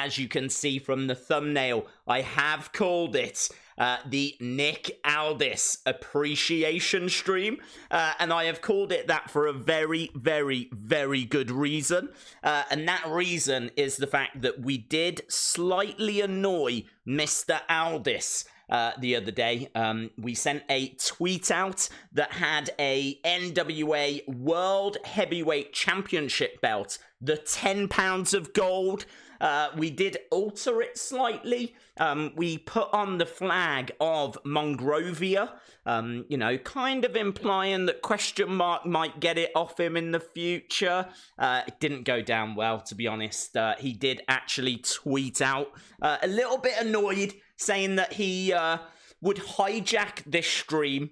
as you can see from the thumbnail, I have called it the Nick Aldis appreciation stream, and I have called it that for a very, very, very good reason, and that reason is the fact that we did slightly annoy Mr. Aldis the other day. We sent a tweet out that had a NWA World Heavyweight Championship belt, the 10 pounds of gold. We did alter it slightly. We put on the flag of Monrovia, you know, kind of implying that question mark might get it off him in the future. It didn't go down well, to be honest. He did actually tweet out a little bit annoyed, saying that he would hijack this stream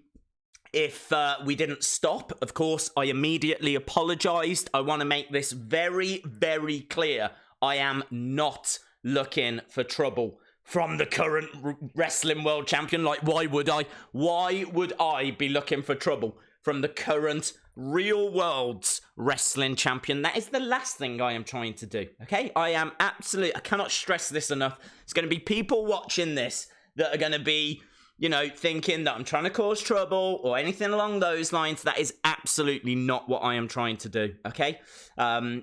if we didn't stop. Of course, I immediately apologized. I want to make this very, very clear. I am not looking for trouble from the current wrestling world champion. Like, why would I? Why would I be looking for trouble from the current real world's wrestling champion? That is the last thing I am trying to do, okay? I cannot stress this enough. There's going to be people watching this that are going to be, you know, thinking that I'm trying to cause trouble or anything along those lines. That is absolutely not what I am trying to do, okay?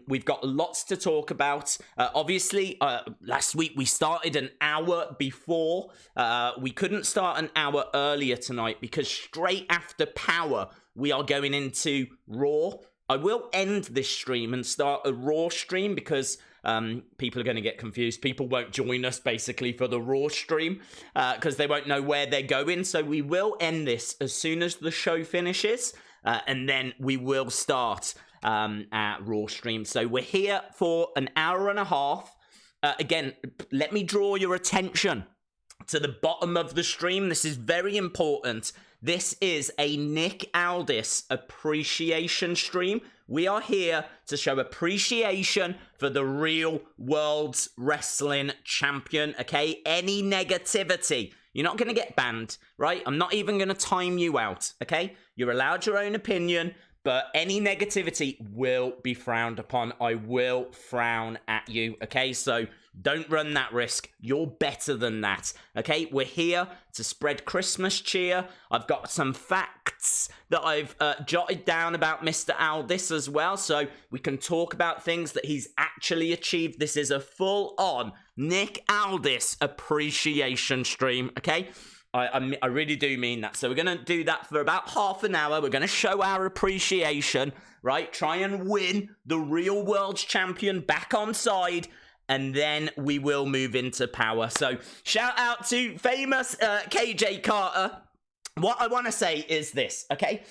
We've got lots to talk about. Obviously, last week we started an hour before. We couldn't start an hour earlier tonight because straight after Power, we are going into Raw. I will end this stream and start a Raw stream because people are going to get confused. People won't join us, basically, for the Raw stream because they won't know where they're going. So we will end this as soon as the show finishes, and then we will start our Raw stream. So we're here for an hour and a half. Again, let me draw your attention to the bottom of the stream. This is very important. This is a Nick Aldis appreciation stream. We are here to show appreciation for the real world's wrestling champion, okay? Any negativity, you're not going to get banned, right? I'm not even going to time you out, okay? You're allowed your own opinion, but any negativity will be frowned upon. I will frown at you, okay? So don't run that risk. You're better than that, okay? We're here to spread Christmas cheer. I've got some facts that I've jotted down about Mr. Aldis as well, so we can talk about things that he's actually achieved. This is a full-on Nick Aldis appreciation stream, okay? I really do mean that. So we're going to do that for about half an hour. We're going to show our appreciation, right? Try and win the real world's champion back on side, and then we will move into Power. So shout out to famous KJ Carter. What I want to say is this, okay?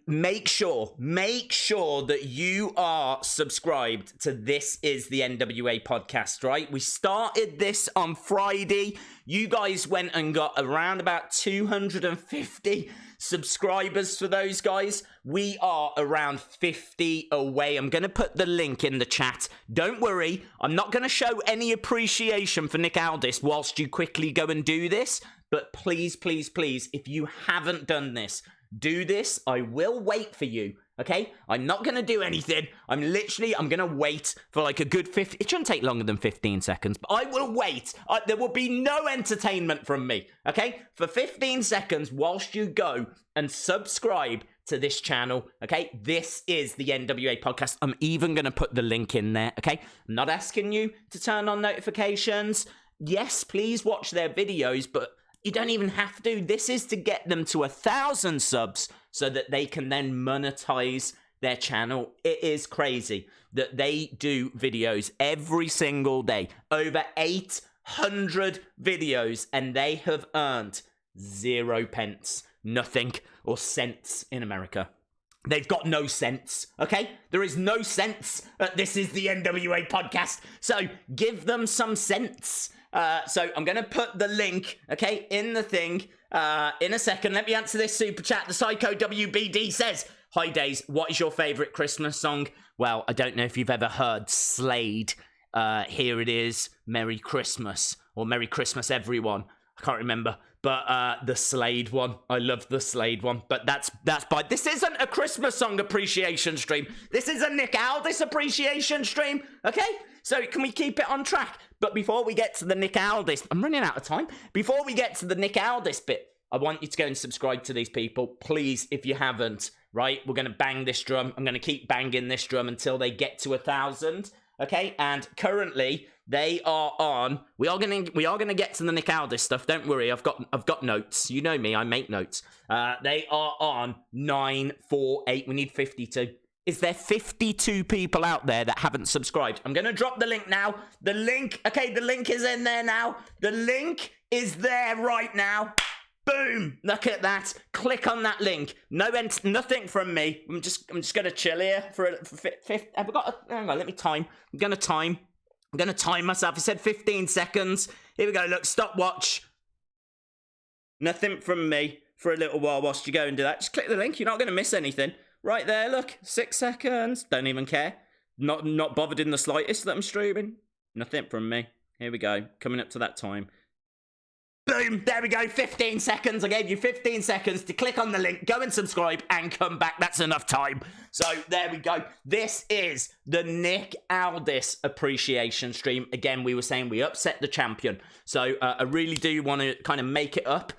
Make sure that you are subscribed to This Is the NWA podcast, right? We started this on Friday. You guys went and got around about 250 subscribers for those guys. We are around 50 away. I'm going to put the link in the chat. Don't worry. I'm not going to show any appreciation for Nick Aldis whilst you quickly go and do this. But please, please, please, if you haven't done this, do this. I will wait for you, okay? I'm not going to do anything. I'm going to wait for like a good 50... It shouldn't take longer than 15 seconds, but I will wait. There will be no entertainment from me, okay? For 15 seconds whilst you go and subscribe to this channel, okay? This is the NWA podcast. I'm even going to put the link in there, okay? I'm not asking you to turn on notifications. Yes, please watch their videos, but you don't even have to. This is to get them to 1,000 subs so that they can then monetize their channel. It is crazy that they do videos every single day. Over 800 videos, and they have earned 0 pence. Nothing, or cents in America. They've got no sense, okay? There is no sense. This is the NWA podcast. So give them some sense. So I'm going to put the link, okay, in the thing in a second. Let me answer this super chat. The Psycho WBD says, "Hi, Days, what is your favorite Christmas song?" Well, I don't know if you've ever heard Slade. Here it is, Merry Christmas, or Merry Christmas, everyone. I can't remember. But the Slade one, I love the Slade one. But that's by. This isn't a Christmas song appreciation stream. This is a Nick Aldis appreciation stream. Okay, So can we keep it on track? But before we get to the Nick Aldis, I'm running out of time. Before we get to the Nick Aldis bit, I want you to go and subscribe to these people. Please, if you haven't, right? We're going to bang this drum. I'm going to keep banging this drum until they get to 1,000. Okay? And currently, they are on... We are going to get to the Nick Aldis stuff. Don't worry. I've got notes. You know me. I make notes. They are on 948. We need 52. Is there 52 people out there that haven't subscribed? I'm going to drop the link now. The link is in there now. The link is there right now. Boom! Look at that. Click on that link. Nothing from me. I'm just going to chill here for 50. Have we got... Hang on, let me time. I'm going to time myself. I said 15 seconds. Here we go. Look, stopwatch. Nothing from me for a little while whilst you go and do that. Just click the link. You're not going to miss anything. Right there, look. 6 seconds. Don't even care. Not bothered in the slightest that I'm streaming. Nothing from me. Here we go. Coming up to that time. Boom. There we go. 15 seconds. I gave you 15 seconds to click on the link, go and subscribe, and come back. That's enough time. So there we go. This is the Nick Aldis appreciation stream. Again, we were saying we upset the champion. So I really do want to kind of make it up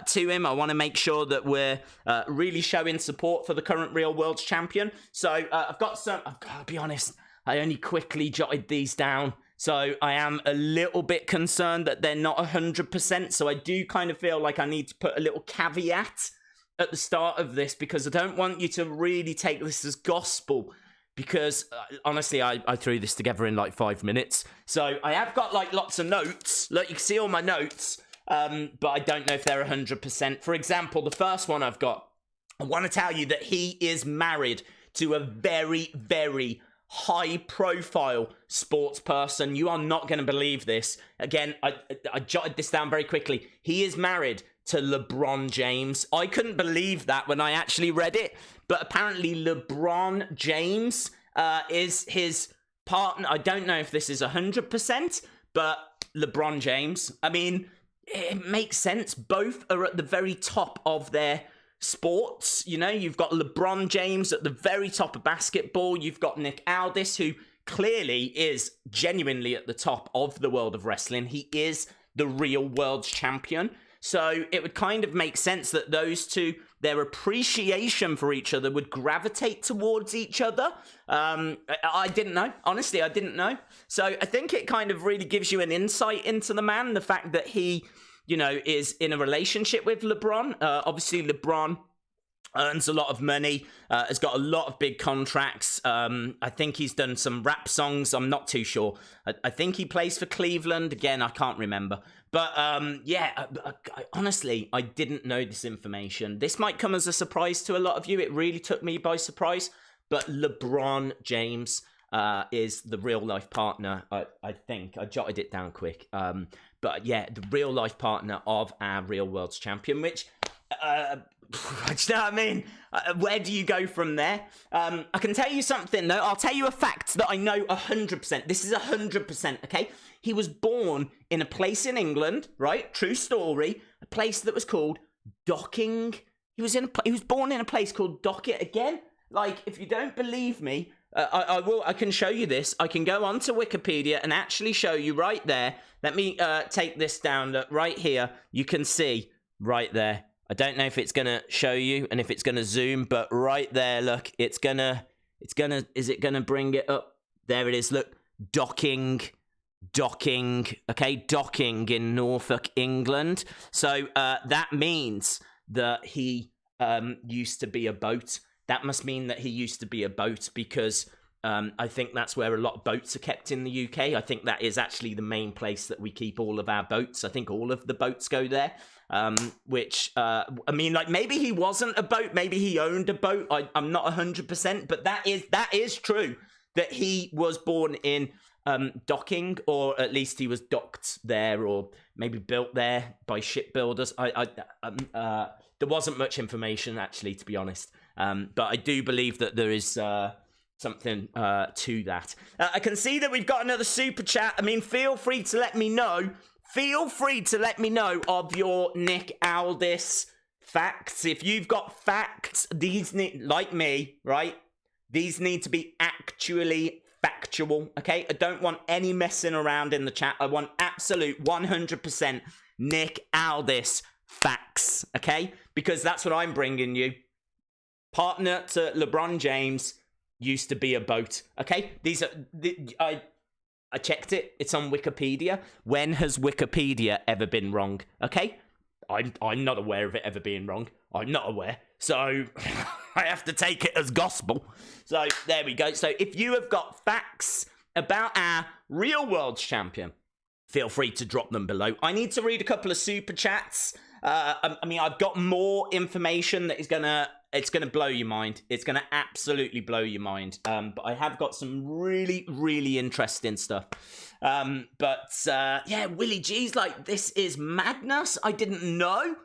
to him. I want to make sure that we're really showing support for the current Real World's champion. So I've got to be honest, I only quickly jotted these down. So I am a little bit concerned that they're not 100%. So I do kind of feel like I need to put a little caveat at the start of this, because I don't want you to really take this as gospel. Because honestly, I threw this together in like 5 minutes. So I have got like lots of notes. Look, you can see all my notes. But I don't know if they're 100%. For example, the first one I've got, I want to tell you that he is married to a very, very high-profile sports person. You are not going to believe this. Again, I jotted this down very quickly. He is married to LeBron James. I couldn't believe that when I actually read it, but apparently LeBron James is his partner. I don't know if this is 100%, but LeBron James, I mean, it makes sense. Both are at the very top of their sports. You know, you've got LeBron James at the very top of basketball. You've got Nick Aldis, who clearly is genuinely at the top of the world of wrestling. He is the Real World's champion. So it would kind of make sense that those two, their appreciation for each other would gravitate towards each other. I didn't know. Honestly, I didn't know. So I think it kind of really gives you an insight into the man, the fact that he, you know, is in a relationship with LeBron. Obviously, LeBron earns a lot of money, has got a lot of big contracts. I think he's done some rap songs. I'm not too sure. I think he plays for Cleveland. Again, I can't remember. But yeah, honestly, I didn't know this information. This might come as a surprise to a lot of you. It really took me by surprise. But LeBron James is the real-life partner, I think. I jotted it down quick. But yeah, the real-life partner of our Real World's champion, which... do you know what I mean? Where do you go from there? I can tell you something, though. I'll tell you a fact that I know 100%. This is 100%, okay? He was born in a place in England, right? True story. A place that was called Docking. He was born in a place called Docket again. Like, if you don't believe me, I can show you this. I can go onto Wikipedia and actually show you right there. Let me take this down. Look, right here. You can see right there. I don't know if it's going to show you and if it's going to zoom, but right there, look, is it going to bring it up? There it is. Look, Docking, okay, Docking in Norfolk, England. So that means that he used to be a boat. That must mean that he used to be a boat, because I think that's where a lot of boats are kept in the UK. I think that is actually the main place that we keep all of our boats. I think all of the boats go there. Which, I mean, like, maybe he wasn't a boat, maybe he owned a boat, I'm not 100%, but that is true, that he was born in Docking, or at least he was docked there, or maybe built there by shipbuilders. There wasn't much information, actually, to be honest, but I do believe that there is something to that. I can see that we've got another super chat. I mean, feel free to let me know. Feel free to let me know of your Nick Aldis facts. If you've got facts, these need, like me, right? These need to be actually factual, okay? I don't want any messing around in the chat. I want absolute 100% Nick Aldis facts, okay? Because that's what I'm bringing you. Partner to LeBron James used to be a boat, okay? These are... I checked it. It's on Wikipedia. When has Wikipedia ever been wrong? Okay? I'm not aware of it ever being wrong. I'm not aware. So, I have to take it as gospel. So, there we go. So, if you have got facts about our real world champion, feel free to drop them below. I need to read a couple of super chats. I mean, I've got more information that is it's gonna blow your mind. It's gonna absolutely blow your mind. But I have got some really, really interesting stuff. Yeah, Willie G's like, this is madness. I didn't know.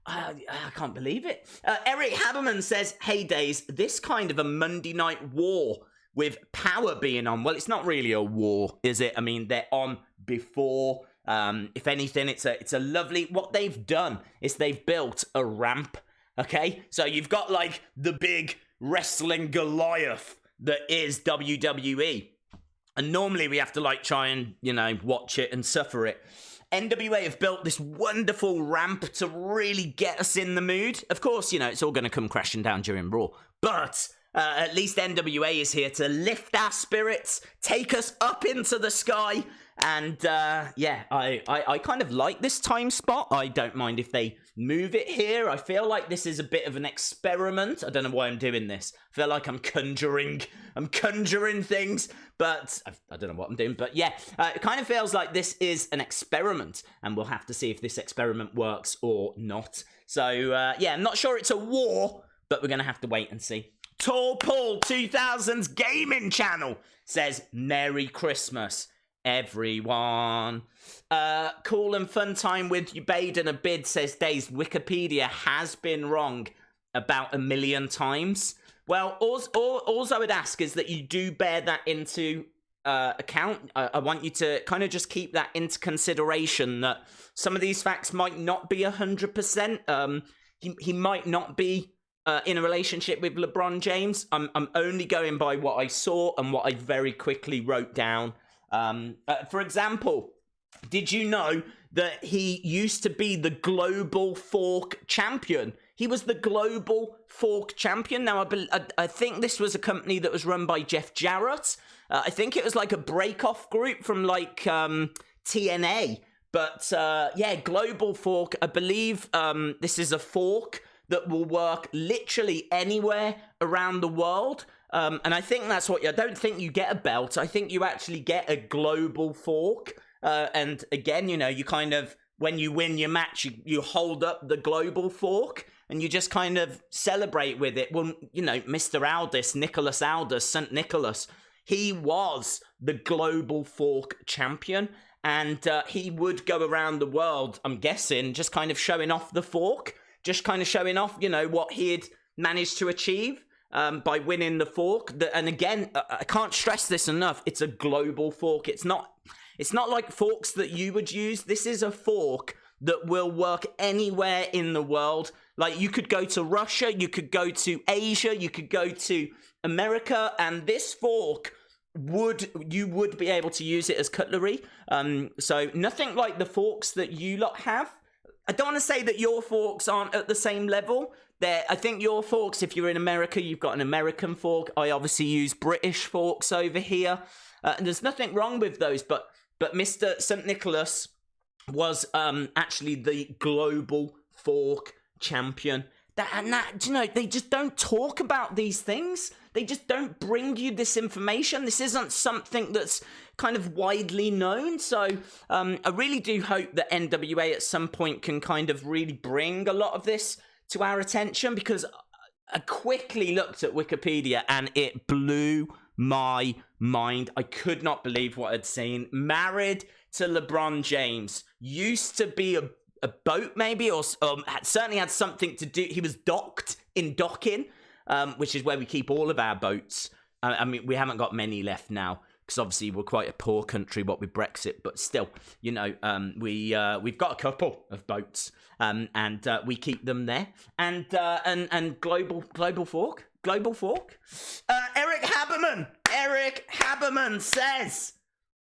I can't believe it. Eric Haberman says, hey Days, this kind of a Monday Night War with Power being on. Well, it's not really a war, is it? I mean, they're on before. If anything, it's a lovely... What they've done is they've built a ramp, okay? So you've got, like, the big wrestling Goliath that is WWE. And normally we have to, like, try and, you know, watch it and suffer it. NWA have built this wonderful ramp to really get us in the mood. Of course, you know, it's all going to come crashing down during Raw. But... at least NWA is here to lift our spirits, take us up into the sky, and yeah, I kind of like this time spot. I don't mind if they move it here. I feel like this is a bit of an experiment. I don't know why I'm doing this. I feel like I'm conjuring things, but I don't know what I'm doing. But yeah, it kind of feels like this is an experiment, and we'll have to see if this experiment works or not. So yeah, I'm not sure it's a war, but we're going to have to wait and see. Tall Paul 2000's gaming channel says Merry Christmas, everyone. Cool and fun time with you, Baden. A bid says Days Wikipedia has been wrong about 1 million times. Well, all I would ask is that you do bear that into account. I want you to kind of just keep that into consideration, that some of these facts might not be 100%. He might not be in a relationship with LeBron James. I'm only going by what I saw and what I very quickly wrote down. For example, did you know that he used to be the Global Fork Champion? He was the Global Fork Champion. Now, I think this was a company that was run by Jeff Jarrett. I think it was like a break-off group from like TNA. But yeah, Global Fork, I believe this is a fork that will work literally anywhere around the world. And I think that's what I don't think you get a belt. I think you actually get a global fork. And again, you know, you kind of, when you win your match, you hold up the global fork and you just kind of celebrate with it. Well, you know, Mr. Aldis, Nicholas Aldis, St. Nicholas, he was the global fork champion. And he would go around the world, I'm guessing, just kind of showing off the fork. Just kind of showing off, you know, what he had managed to achieve by winning the fork. And again, I can't stress this enough. It's a global fork. It's not like forks that you would use. This is a fork that will work anywhere in the world. Like, you could go to Russia, you could go to Asia, you could go to America, and this fork you would be able to use it as cutlery. So nothing like the forks that you lot have. I don't want to say that your forks aren't at the same level. I think your forks, if you're in America, you've got an American fork. I obviously use British forks over here. And there's nothing wrong with those, but Mr. St. Nicholas was actually the global fork champion. You know, they just don't talk about these things. They just don't bring you this information. This isn't something that's kind of widely known. So I really do hope that NWA at some point can kind of really bring a lot of this to our attention, because I quickly looked at Wikipedia and it blew my mind. I could not believe what I'd seen. Married to LeBron James, used to be a boat maybe, or certainly had something to do. He was docked in docking, which is where we keep all of our boats. I mean, we haven't got many left now, because obviously we're quite a poor country, what with Brexit, but still, you know, we've got a couple of boats, and we keep them there. And global fork. Eric Haberman Eric Haberman says,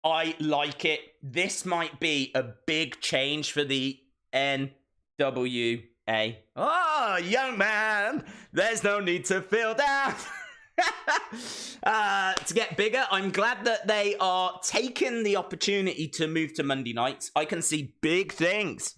I like it. This might be a big change for the NWA. Oh, young man, there's no need to feel down. To get bigger, I'm glad that they are taking the opportunity to move to Monday nights. I can see big things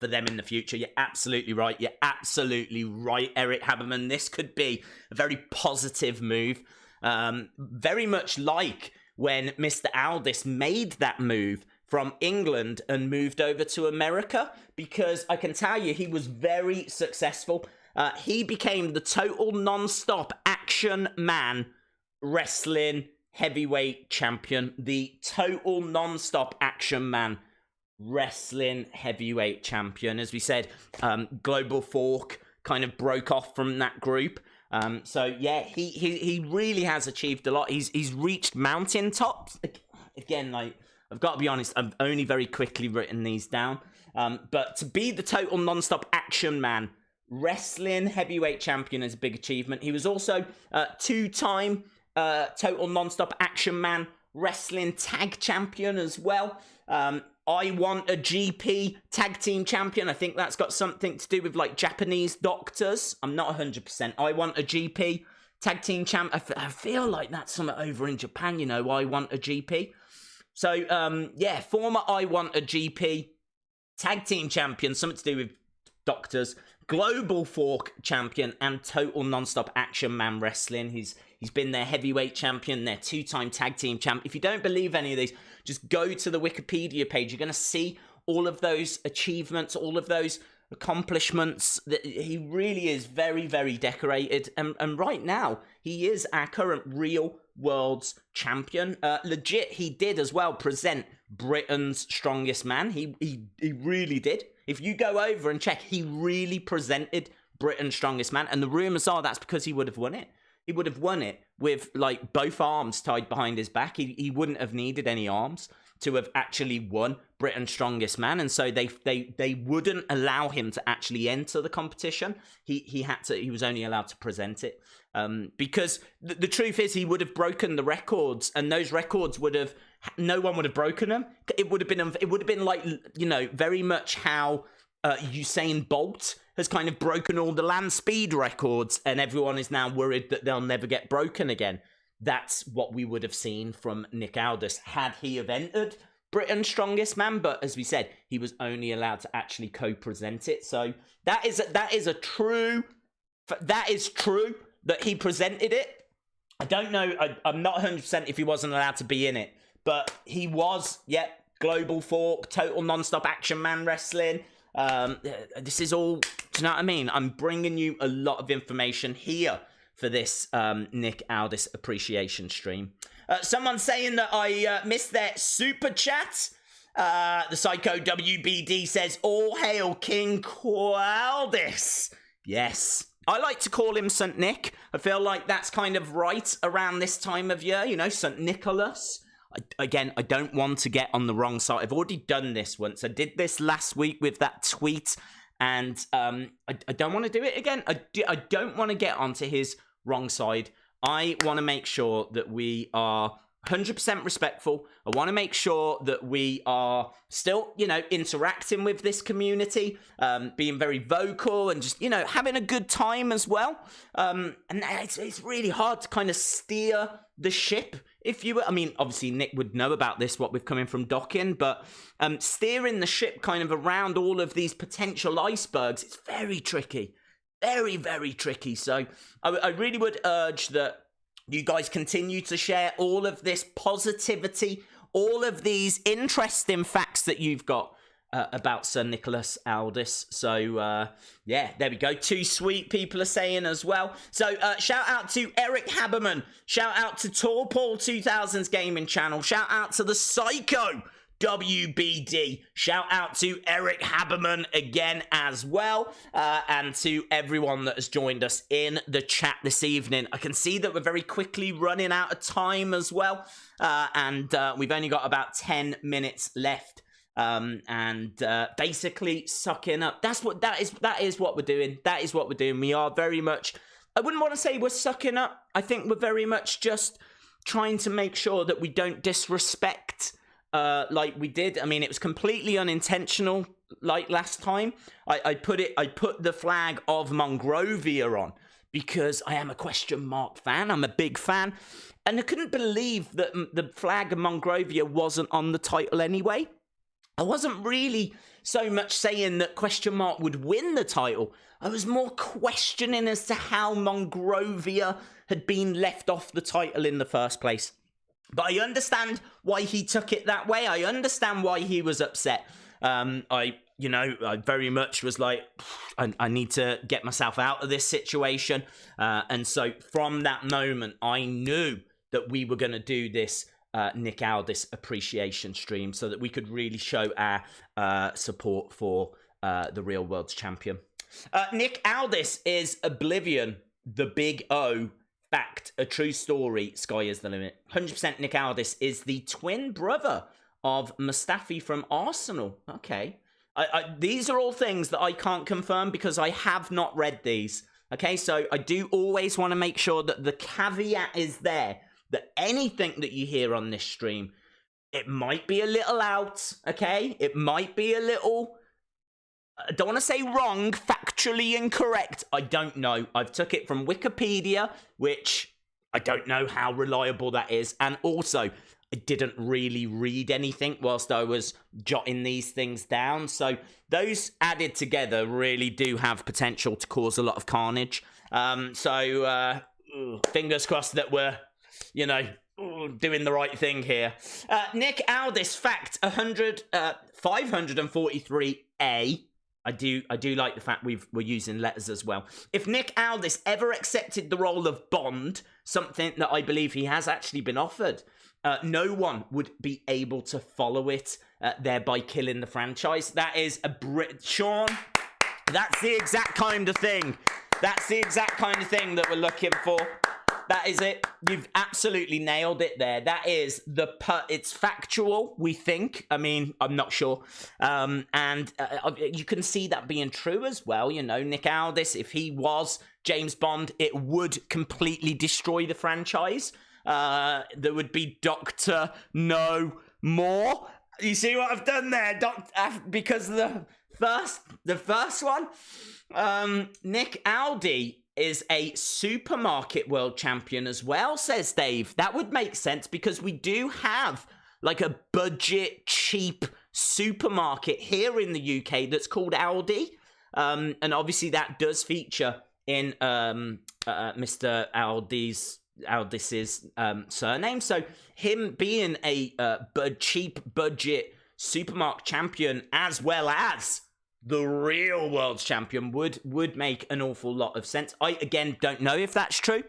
for them in the future. You're absolutely right. You're absolutely right, Eric Haberman. This could be a very positive move. Very much like when Mr. Aldis made that move from England and moved over to America, because I can tell you he was very successful. He became the total non-stop action man wrestling heavyweight champion. The total non-stop action man wrestling heavyweight champion. As we said, Global Fork kind of broke off from that group. So yeah, he really has achieved a lot. He's reached mountaintops. Again, like, I've got to be honest, I've only very quickly written these down. But to be the total non-stop action man wrestling heavyweight champion is a big achievement. He was also two-time total non-stop action man wrestling tag champion as well. I want a GP tag team champion. I think that's got something to do with like Japanese doctors. I'm not 100%. I want a GP tag team champ. I feel like that's something over in Japan, you know, I want a GP. So, yeah, former I want a GP tag team champion, something to do with doctors, Global Fork champion, and total non-stop action man wrestling. He's been their heavyweight champion, their two-time tag team champ. If you don't believe any of these, just go to the Wikipedia page. You're going to see all of those achievements, all of those accomplishments. That he really is very, very decorated. And right now, he is our current real world's champion. Legit, he did as well present Britain's Strongest Man. He really did. If you go over and check, he really presented Britain's Strongest Man. And the rumours are that's because he would have won it. He would have won it with, like, both arms tied behind his back. He wouldn't have needed any arms to have actually won Britain's Strongest Man. And so they wouldn't allow him to actually enter the competition. He was only allowed to present it. Because the truth is, he would have broken the records, and those records would have, no one would have broken them. It would have been like, you know, very much how Usain Bolt has kind of broken all the land speed records, and everyone is now worried that they'll never get broken again. That's what we would have seen from Nick Aldis had he have entered Britain's Strongest Man. But as we said, he was only allowed to actually co-present it. So that is true that he presented it. I don't know. I'm not 100% if he wasn't allowed to be in it, but he was. Global Fork, total non-stop action man wrestling. This is all, do you know what I mean? I'm bringing you a lot of information here for this Nick Aldis appreciation stream. Someone saying that I missed their super chat. The Psycho WBD says, all hail King Aldis. Yes. I like to call him St. Nick. I feel like that's kind of right around this time of year, you know, St. Nicholas. I don't want to get on the wrong side. I've already done this once. I did this last week with that tweet, and I don't want to do it again. I don't want to get onto his wrong side. I want to make sure that we are 100% respectful. I want to make sure that we are still, you know, interacting with this community, being very vocal and just, you know, having a good time as well. And it's really hard to kind of steer the ship. If you were, I mean, obviously Nick would know about this, what we've come in from docking, but steering the ship kind of around all of these potential icebergs, it's very tricky. Very, very tricky. So I really would urge that you guys continue to share all of this positivity, all of these interesting facts that you've got about Sir Nicholas Aldis. So, yeah, there we go. Too sweet, people are saying as well. So, shout out to Eric Haberman. Shout out to Tall Paul 2000's gaming channel. Shout out to the Psycho WBD. Shout out to Eric Haberman again as well. And to everyone that has joined us in the chat this evening. I can see that we're very quickly running out of time as well. And we've only got about 10 minutes left. Basically sucking up. That is what we're doing. That is what we're doing. We are very much, I wouldn't want to say we're sucking up. I think we're very much just trying to make sure that we don't disrespect like we did. I mean, it was completely unintentional. Like last time, I put the flag of Monrovia on because I am a question mark fan. I'm a big fan, and I couldn't believe that the flag of Monrovia wasn't on the title anyway. I wasn't really so much saying that question mark would win the title. I was more questioning as to how Monrovia had been left off the title in the first place. But I understand why he took it that way. I understand why he was upset. I very much was like, I need to get myself out of this situation. And so from that moment, I knew that we were going to do this Nick Aldis appreciation stream so that we could really show our support for the Real World's champion. Nick Aldis is Oblivion, the Big O. Fact, a true story, sky is the limit. 100% Nick Aldis is the twin brother of Mustafi from Arsenal. Okay. These are all things that I can't confirm because I have not read these. Okay, so I do always want to make sure that the caveat is there, that anything that you hear on this stream, it might be a little out, okay? It might be a little, I don't want to say wrong, factually incorrect. I don't know. I've took it from Wikipedia, which I don't know how reliable that is. And also, I didn't really read anything whilst I was jotting these things down. So those added together really do have potential to cause a lot of carnage. Fingers crossed that we're, doing the right thing here. Nick Aldis, fact 543A. I do like the fact we're using letters as well. If Nick Aldis ever accepted the role of Bond, something that I believe he has actually been offered, no one would be able to follow it, thereby killing the franchise. That is Sean, that's the exact kind of thing. That's the exact kind of thing that we're looking for. That is it. You've absolutely nailed it there. That is it's factual, we think. I mean, I'm not sure. And you can see that being true as well. Nick Aldis, if he was James Bond, it would completely destroy the franchise. There would be Doctor No More. You see what I've done there? Because the first one, Nick Aldis is a supermarket world champion as well, says Dave. That would make sense because we do have like a budget, cheap supermarket here in the UK that's called Aldi. And obviously that does feature in Mr. Aldis's surname. So him being a cheap budget supermarket champion as well as the real world's champion would make an awful lot of sense. I, again, don't know if that's true,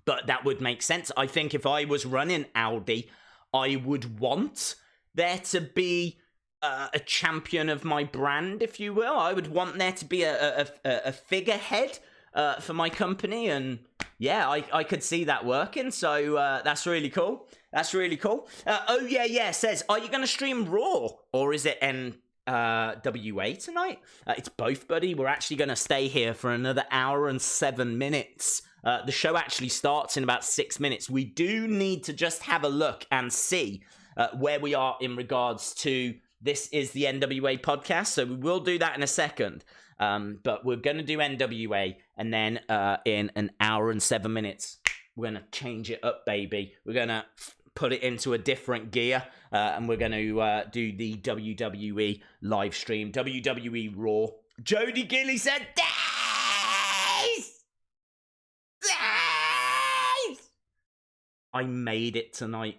but that would make sense. I think if I was running Aldi, I would want there to be a champion of my brand, if you will. I would want there to be a figurehead for my company, and yeah, I could see that working, so that's really cool. That's really cool. Says, are you going to stream Raw, or is it NWA tonight? It's both, buddy. We're actually going to stay here for another hour and 7 minutes. The show actually starts in about 6 minutes. We do need to just have a look and see where we are in regards to this is the NWA podcast, so we will do that in a second. But we're going to do NWA, and then in an hour and 7 minutes, we're going to change it up, baby. We're going to put it into a different gear, and we're going to do the WWE live stream, WWE Raw. Jody Gilly said, Days! Days! I made it tonight.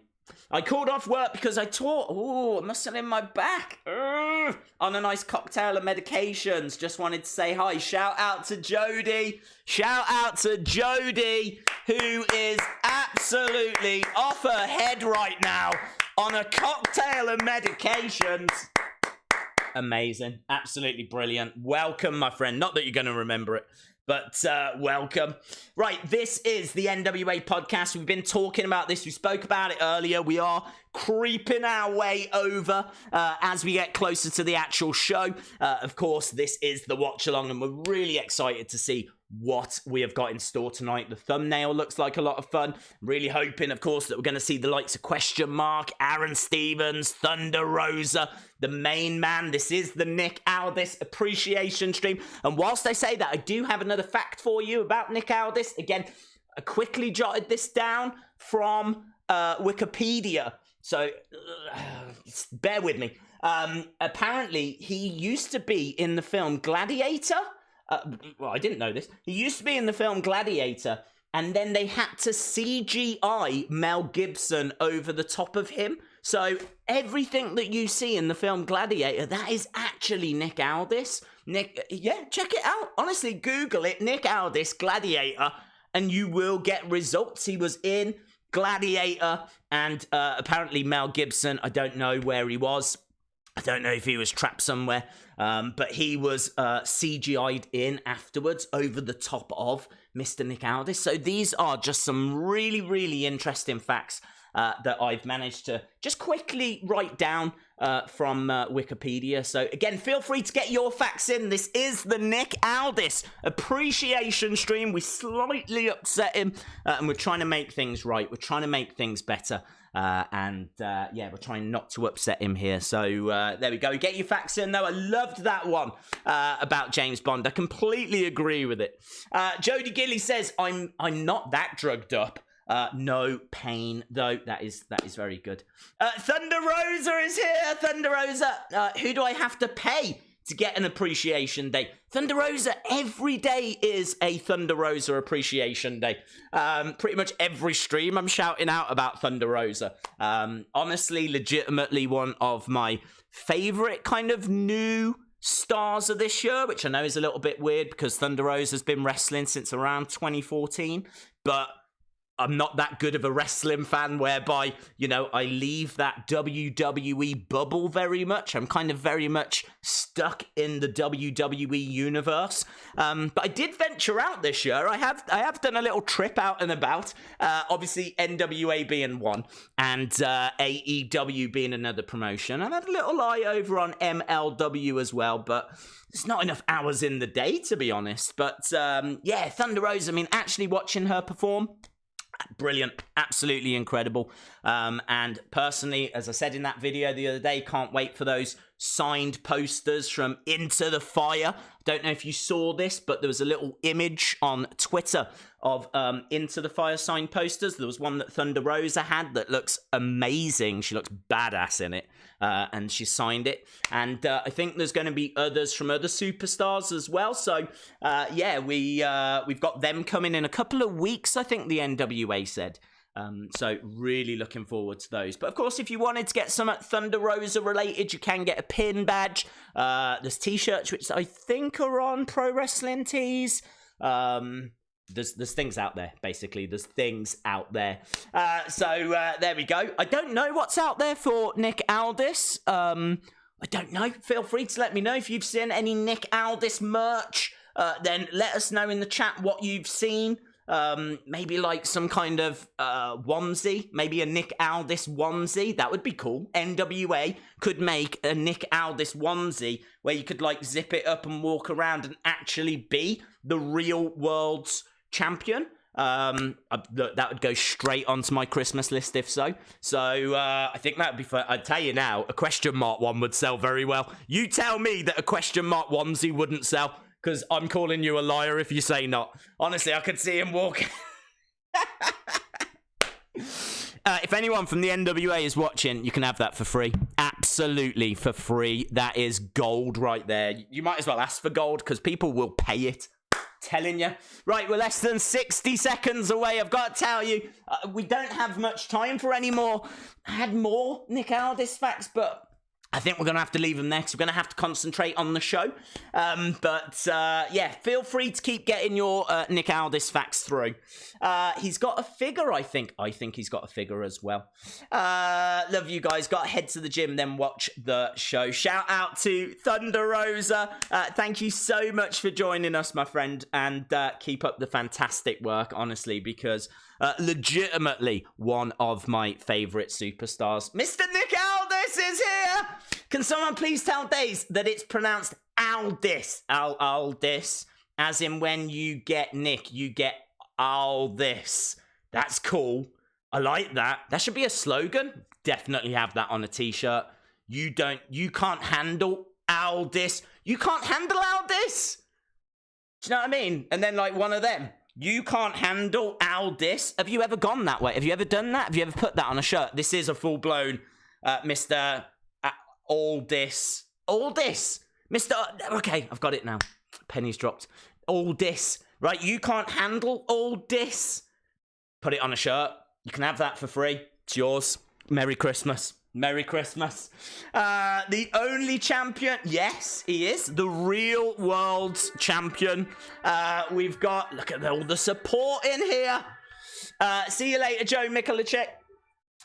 I called off work because I tore muscle in my back on a nice cocktail of medications. Just wanted to say hi. Shout out to Jody. Shout out to Jody, who is absolutely off her head right now on a cocktail of medications. Amazing. Absolutely brilliant. Welcome, my friend. Not that you're going to remember it, but welcome. Right, this is the NWA podcast. We've been talking about this. We spoke about it earlier. We are creeping our way over as we get closer to the actual show. Of course, this is the watch along, and we're really excited to see what we have got in store tonight. The thumbnail looks like a lot of fun. I'm really hoping, of course, that we're going to see the likes of Question Mark, Aron Stevens, Thunder Rosa, the main man. This is the Nick Aldis appreciation stream. And whilst I say that, I do have another fact for you about Nick Aldis. Again, I quickly jotted this down from Wikipedia. So bear with me. Apparently, he used to be in the film Gladiator. Well, I didn't know this. He used to be in the film Gladiator, and then they had to CGI Mel Gibson over the top of him. So everything that you see in the film Gladiator, that is actually Nick Aldis. Yeah, check it out. Honestly, Google it, Nick Aldis Gladiator, and you will get results. He was in Gladiator, and apparently Mel Gibson, I don't know where he was. I don't know if he was trapped somewhere, but he was CGI'd in afterwards over the top of Mr. Nick Aldis. So these are just some really, really interesting facts that I've managed to just quickly write down from Wikipedia. So again, feel free to get your facts in. This is the Nick Aldis appreciation stream. We slightly upset him, and we're trying to make things right. We're trying to make things better. Yeah, we're trying not to upset him here. So there we go. Get your facts in, though. I loved that one about James Bond. I completely agree with it. Jody Gilly says, I'm not that drugged up. No pain, though. That is very good. Thunder Rosa is here. Thunder Rosa. Who do I have to pay to get an appreciation day? Thunder Rosa, every day is a Thunder Rosa appreciation day. Pretty much every stream I'm shouting out about Thunder Rosa. Honestly, legitimately one of my favorite kind of new stars of this year, which I know is a little bit weird because Thunder Rosa's been wrestling since around 2014, but I'm not that good of a wrestling fan whereby, you know, I leave that WWE bubble very much. I'm kind of very much stuck in the WWE universe. But I did venture out this year. I have done a little trip out and about. Obviously, NWA being one and AEW being another promotion. I've had a little eye over on MLW as well, but there's not enough hours in the day, to be honest. But yeah, Thunder Rosa, I mean, actually watching her perform, brilliant, absolutely incredible. And personally, as I said in that video the other day, can't wait for those signed posters from Into the Fire. Don't know if you saw this, but there was a little image on Twitter of Into the Fire signed posters. There was one that Thunder Rosa had that looks amazing. She looks badass in it, and she signed it. And I think there's going to be others from other superstars as well. So yeah, we've got them coming in a couple of weeks, I think the NWA said. So really looking forward to those. But of course, if you wanted to get some Thunder Rosa related, you can get a pin badge. There's t-shirts, which I think are on Pro Wrestling Tees. There's things out there, basically. There's things out there. So there we go. I don't know what's out there for Nick Aldis. I don't know. Feel free to let me know if you've seen any Nick Aldis merch. Then let us know in the chat what you've seen. Maybe like some kind of onesie, maybe a Nick Aldis onesie. That would be cool. NWA could make a Nick Aldis onesie where you could like zip it up and walk around and actually be the real world's champion. That would go straight onto my Christmas list if so. So I think that would be fun. I'd tell you now, a question mark one would sell very well. You tell me that a question mark onesie wouldn't sell, because I'm calling you a liar if you say not. Honestly, I could see him walking. If anyone from the NWA is watching, you can have that for free. Absolutely for free. That is gold right there. You might as well ask for gold because people will pay it. Telling you. Right, we're less than 60 seconds away. I've got to tell you, we don't have much time for any more. I had more Nick Aldis facts, but I think we're going to have to leave them there because we're going to have to concentrate on the show. Yeah, feel free to keep getting your Nick Aldis facts through. He's got a figure, I think. I think he's got a figure as well. Love you guys. Got to head to the gym, then watch the show. Shout out to Thunder Rosa. Thank you so much for joining us, my friend. And keep up the fantastic work, honestly, because legitimately one of my favorite superstars. Mr. Nick Aldis is here. Can someone please tell Daze that it's pronounced Aldis? Aldis. as in when you get Nick, you get Aldis. That's cool. I like that. That should be a slogan. Definitely have that on a t-shirt. You can't handle Aldis. You can't handle Aldis. Do you know what I mean? And then like one of them. You can't handle Aldis. Have you ever gone that way? Have you ever done that? Have you ever put that on a shirt? This is a full-blown Mr. Aldis. Aldis. Mr. Okay, I've got it now. Pennies dropped. Aldis. Right, you can't handle Aldis. Put it on a shirt. You can have that for free. It's yours. Merry Christmas. Merry Christmas. The only champion. Yes, he is. The real world's champion. We've got, look at all the support in here. See you later, Joe Mikulicek.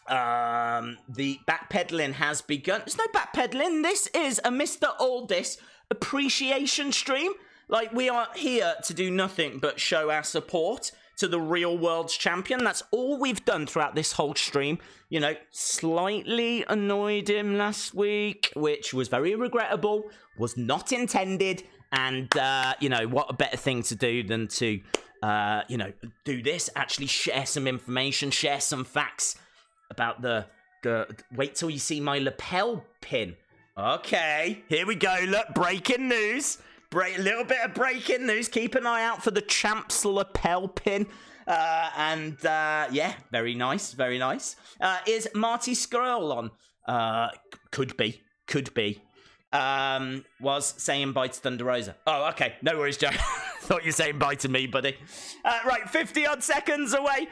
The backpedaling has begun. There's no backpedaling. This is a Mr. Aldis appreciation stream. Like, we are here to do nothing but show our support to the real world's champion. That's all we've done throughout this whole stream. You know, slightly annoyed him last week, which was very regrettable, was not intended, and, you know, what a better thing to do than to, you know, do this, actually share some information, share some facts about the wait till you see my lapel pin. Okay, here we go. Look, breaking news. A little bit of breaking news. Keep an eye out for the champ's lapel pin. Yeah, very nice, very nice. Is Marty Scurll on? Could be. Was saying bye to Thunder Rosa. Oh, okay. No worries, Joe. Thought you were saying bye to me, buddy. Right, 50-odd seconds away.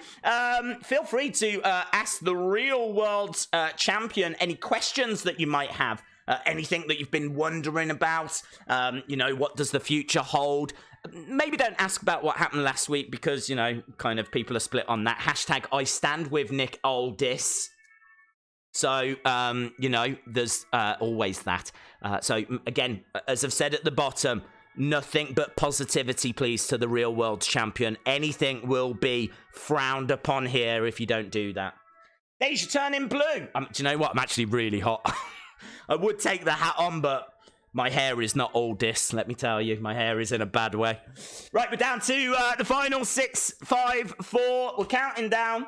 Feel free to ask the real world's champion any questions that you might have. Anything that you've been wondering about. You know, what does the future hold? Maybe don't ask about what happened last week because, you know, kind of people are split on that. Hashtag I stand with Nick Aldis. So, you know, there's always that. So, again, as I've said at the bottom, nothing but positivity, please, to the real world's champion. Anything will be frowned upon here if you don't do that. Deja turning blue. Do you know what? I'm actually really hot. I would take the hat on, but my hair is not Aldis, let me tell you. My hair is in a bad way. Right, we're down to the final 6, 5, 4. We're counting down.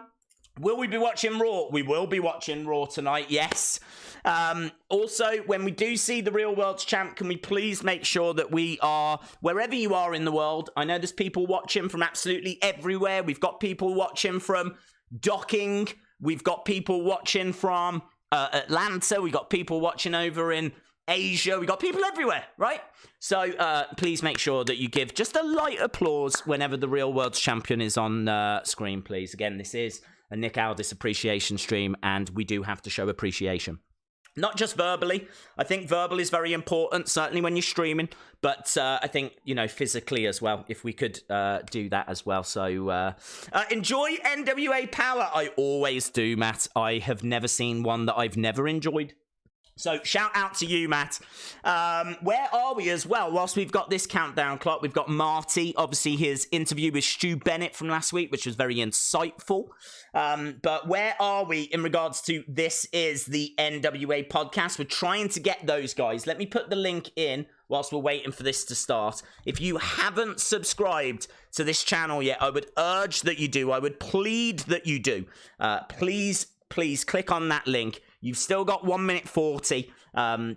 Will we be watching Raw? We will be watching Raw tonight, yes. Also, when we do see the real world's champ, can we please make sure that we are, wherever you are in the world, I know there's people watching from absolutely everywhere. We've got people watching from Docking. We've got people watching from Atlanta. We got people watching over in Asia. We got people everywhere, right? So please make sure that you give just a light applause whenever the real world's champion is on screen, please. Again, this is a Nick Aldis appreciation stream, and we do have to show appreciation. Not just verbally. I think verbal is very important, certainly when you're streaming, but I think, you know, physically as well, if we could do that as well. So enjoy NWA Power. I always do, Matt. I have never seen one that I've never enjoyed. So shout out to you, Matt. Where are we as well? Whilst we've got this countdown clock, we've got Marty, obviously his interview with Stu Bennett from last week, which was very insightful. But where are we in regards to This Is the NWA podcast? We're trying to get those guys. Let me put the link in whilst we're waiting for this to start. If you haven't subscribed to this channel yet, I would urge that you do. I would plead that you do. Please click on that link. You've still got 1 minute 40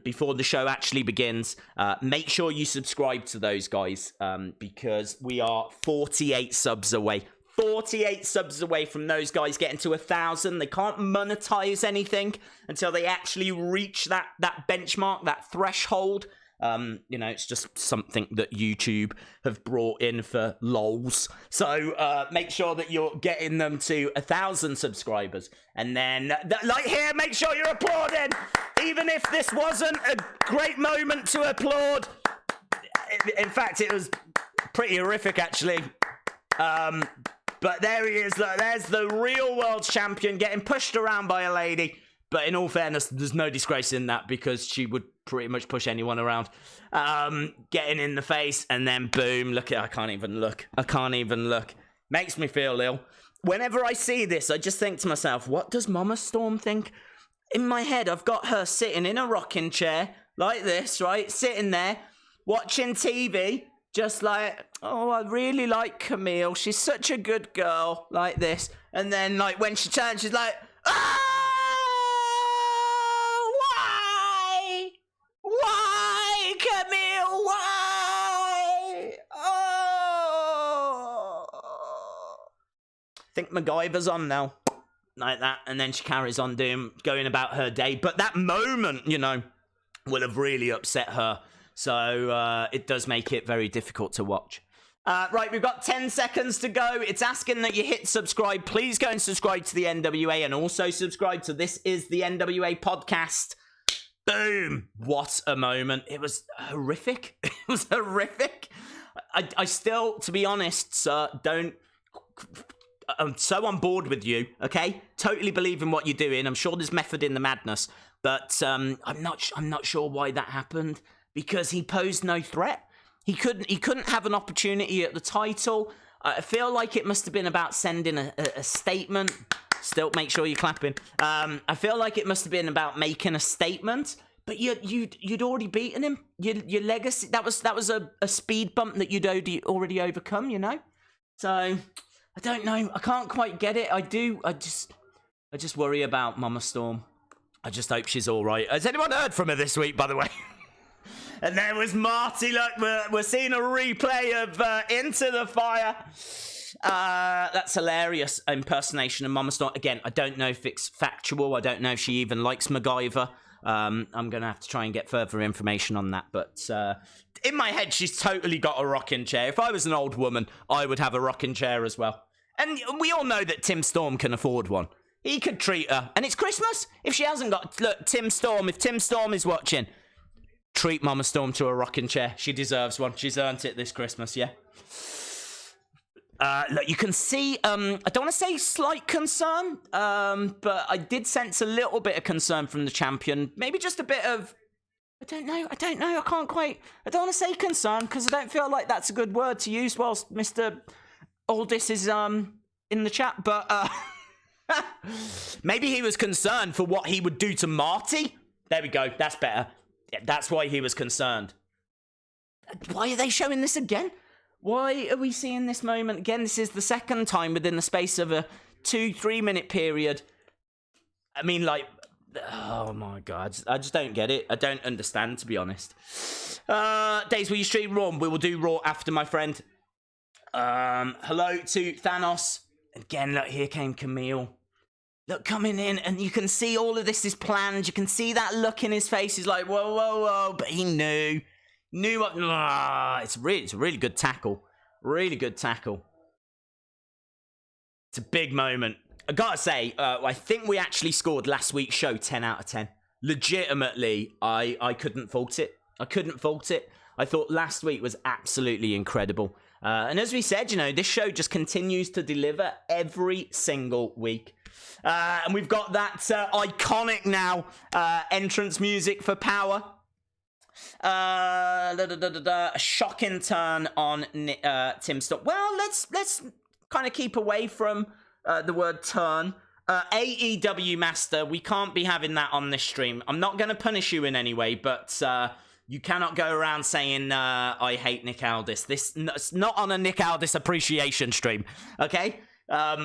before the show actually begins. Make sure you subscribe to those guys because we are 48 subs away. 48 subs away from those guys getting to 1,000. They can't monetize anything until they actually reach that benchmark, that threshold. You know, it's just something that YouTube have brought in for lols. So make sure that you're getting them to 1,000 subscribers. And then, like here, make sure you're applauding. Even if this wasn't a great moment to applaud. In fact, it was pretty horrific, actually. But there he is. Look, there's the real world champion getting pushed around by a lady. But in all fairness, there's no disgrace in that because she would pretty much push anyone around. Getting in the face and then boom. Look at I can't even look. Makes me feel ill. Whenever I see this, I just think to myself, what does Mama Storm think? In my head, I've got her sitting in a rocking chair like this, right? Sitting there, watching TV. just like, oh, I really like Camille. She's such a good girl, like this. And then, like, when she turns, she's like, oh, why? Why, Camille? Why? Oh. I think MacGyver's on now. Like that. And then she carries on going about her day. But that moment, you know, will have really upset her. So it does make it very difficult to watch. Right, we've got 10 seconds to go. It's asking that you hit subscribe. Please go and subscribe to the NWA and also subscribe to This Is the NWA podcast. Boom! What a moment. It was horrific. It was horrific. I still, to be honest, sir, I'm so on board with you, okay? Totally believe in what you're doing. I'm sure there's method in the madness. But I'm not sure why that happened. Because he posed no threat. He couldn't have an opportunity at the title. I feel like it must have been about sending a statement. Still, make sure you're clapping. I feel like it must have been about making a statement. But you'd already beaten him. Your legacy, that was a speed bump that you'd already overcome, you know? So, I don't know. I can't quite get it. I just worry about Mama Storm. I just hope she's all right. Has anyone heard from her this week, by the way? And there was Marty. Look, we're seeing a replay of Into the Fire. That's hilarious impersonation of Mama Storm. Again, I don't know if it's factual. I don't know if she even likes MacGyver. I'm going to have to try and get further information on that. But in my head, she's totally got a rocking chair. If I was an old woman, I would have a rocking chair as well. And we all know that Tim Storm can afford one. He could treat her. And it's Christmas. If she hasn't got... Look, Tim Storm, if Tim Storm is watching... Treat Mama Storm to a rocking chair. She deserves one. She's earned it this Christmas, yeah? Look, you can see, I don't want to say slight concern, but I did sense a little bit of concern from the champion. Maybe just a bit of, I don't know. I don't want to say concern, because I don't feel like that's a good word to use whilst Mr. Aldis is, in the chat, but, maybe he was concerned for what he would do to Marty. There we go. That's better. Yeah, that's why he was concerned. Why are they showing this again? Why are we seeing this moment again? This is the second time within the space of a 2-3 minute period. I mean, like, oh my God. I just don't get it. I don't understand, to be honest. Days, will you stream Raw? We will do Raw after, my friend. Hello to Thanos. Again, look, here came Camille. Look, coming in, and you can see all of this is planned. You can see that look in his face. He's like, whoa, whoa, whoa. But he knew what... it's a really good tackle. Really good tackle. It's a big moment. I gotta say, I think we actually scored last week's show 10 out of 10. Legitimately, I couldn't fault it. I thought last week was absolutely incredible. And as we said, you know, this show just continues to deliver every single week. And we've got that iconic now entrance music for Power. A shocking turn on Tim Storm. Well, let's kind of keep away from the word turn. AEW Master, we can't be having that on this stream. I'm not going to punish you in any way, but you cannot go around saying I hate Nick Aldis. It's not on a Nick Aldis appreciation stream, okay?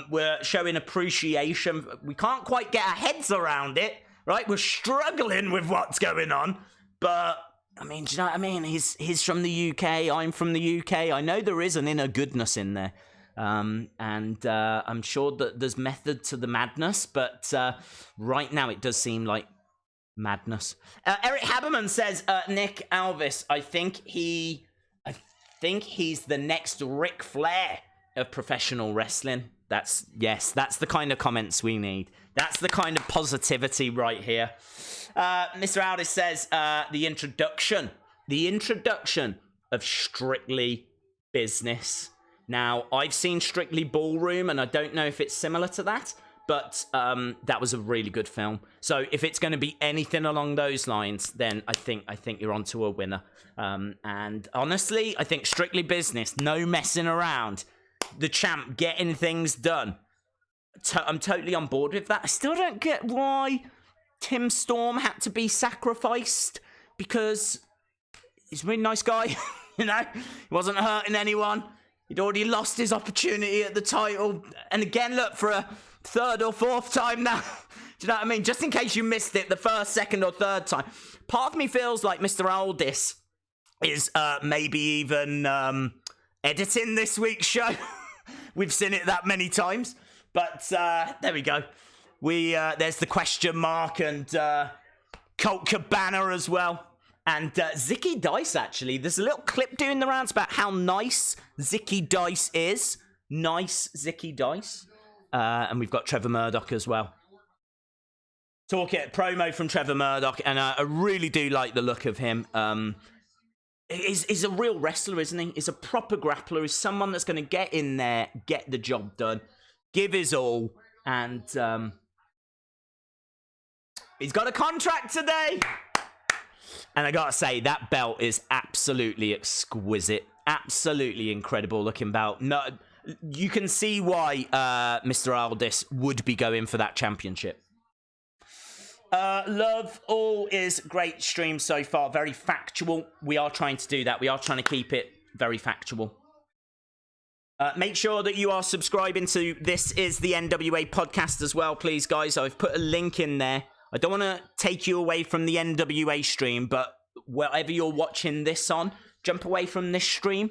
We're showing appreciation. We can't quite get our heads around it, right? We're struggling with what's going on, but I mean, do you know what I mean? He's from the UK. I'm from the UK. I know there is an inner goodness in there, and I'm sure that there's method to the madness. But right now, it does seem like madness. Eric Haberman says, Nick Aldis. I think he's the next Ric Flair of professional wrestling. That's the kind of comments we need. That's the kind of positivity right here. Mr. Aldis says, the introduction of Strictly Business. Now, I've seen Strictly Ballroom, and I don't know if it's similar to that, but that was a really good film. So if it's going to be anything along those lines, then I think you're onto a winner. And honestly, I think Strictly Business, no messing around. The champ getting things done. I'm totally on board with that. I still don't get why Tim Storm had to be sacrificed, because he's a really nice guy. You know, he wasn't hurting anyone. He'd already lost his opportunity at the title. And again, look, for a third or fourth time now. Do you know what I mean? Just in case you missed it the first, second, or third time. Part of me feels like Mr. Aldis is maybe even editing this week's show. We've seen it that many times. But there we go. There's the question mark and Colt Cabana as well. And Zicky Dice, actually. There's a little clip doing the rounds about how nice Zicky Dice is. Nice Zicky Dice. And we've got Trevor Murdoch as well. Promo from Trevor Murdoch. And I really do like the look of him. He's a real wrestler, isn't he? He's a proper grappler. He's someone that's going to get in there, get the job done, give his all. And he's got a contract today. And I gotta say, that belt is absolutely exquisite. Absolutely incredible looking belt. No, you can see why Mr. Aldis would be going for that championship. Love all is great stream so far. Very factual. We are trying to do that. We are trying to keep it very factual. Make sure that you are subscribing to This Is the NWA podcast as well, please, guys. I've put a link in there. I don't want to take you away from the NWA stream, but wherever you're watching this on, jump away from this stream.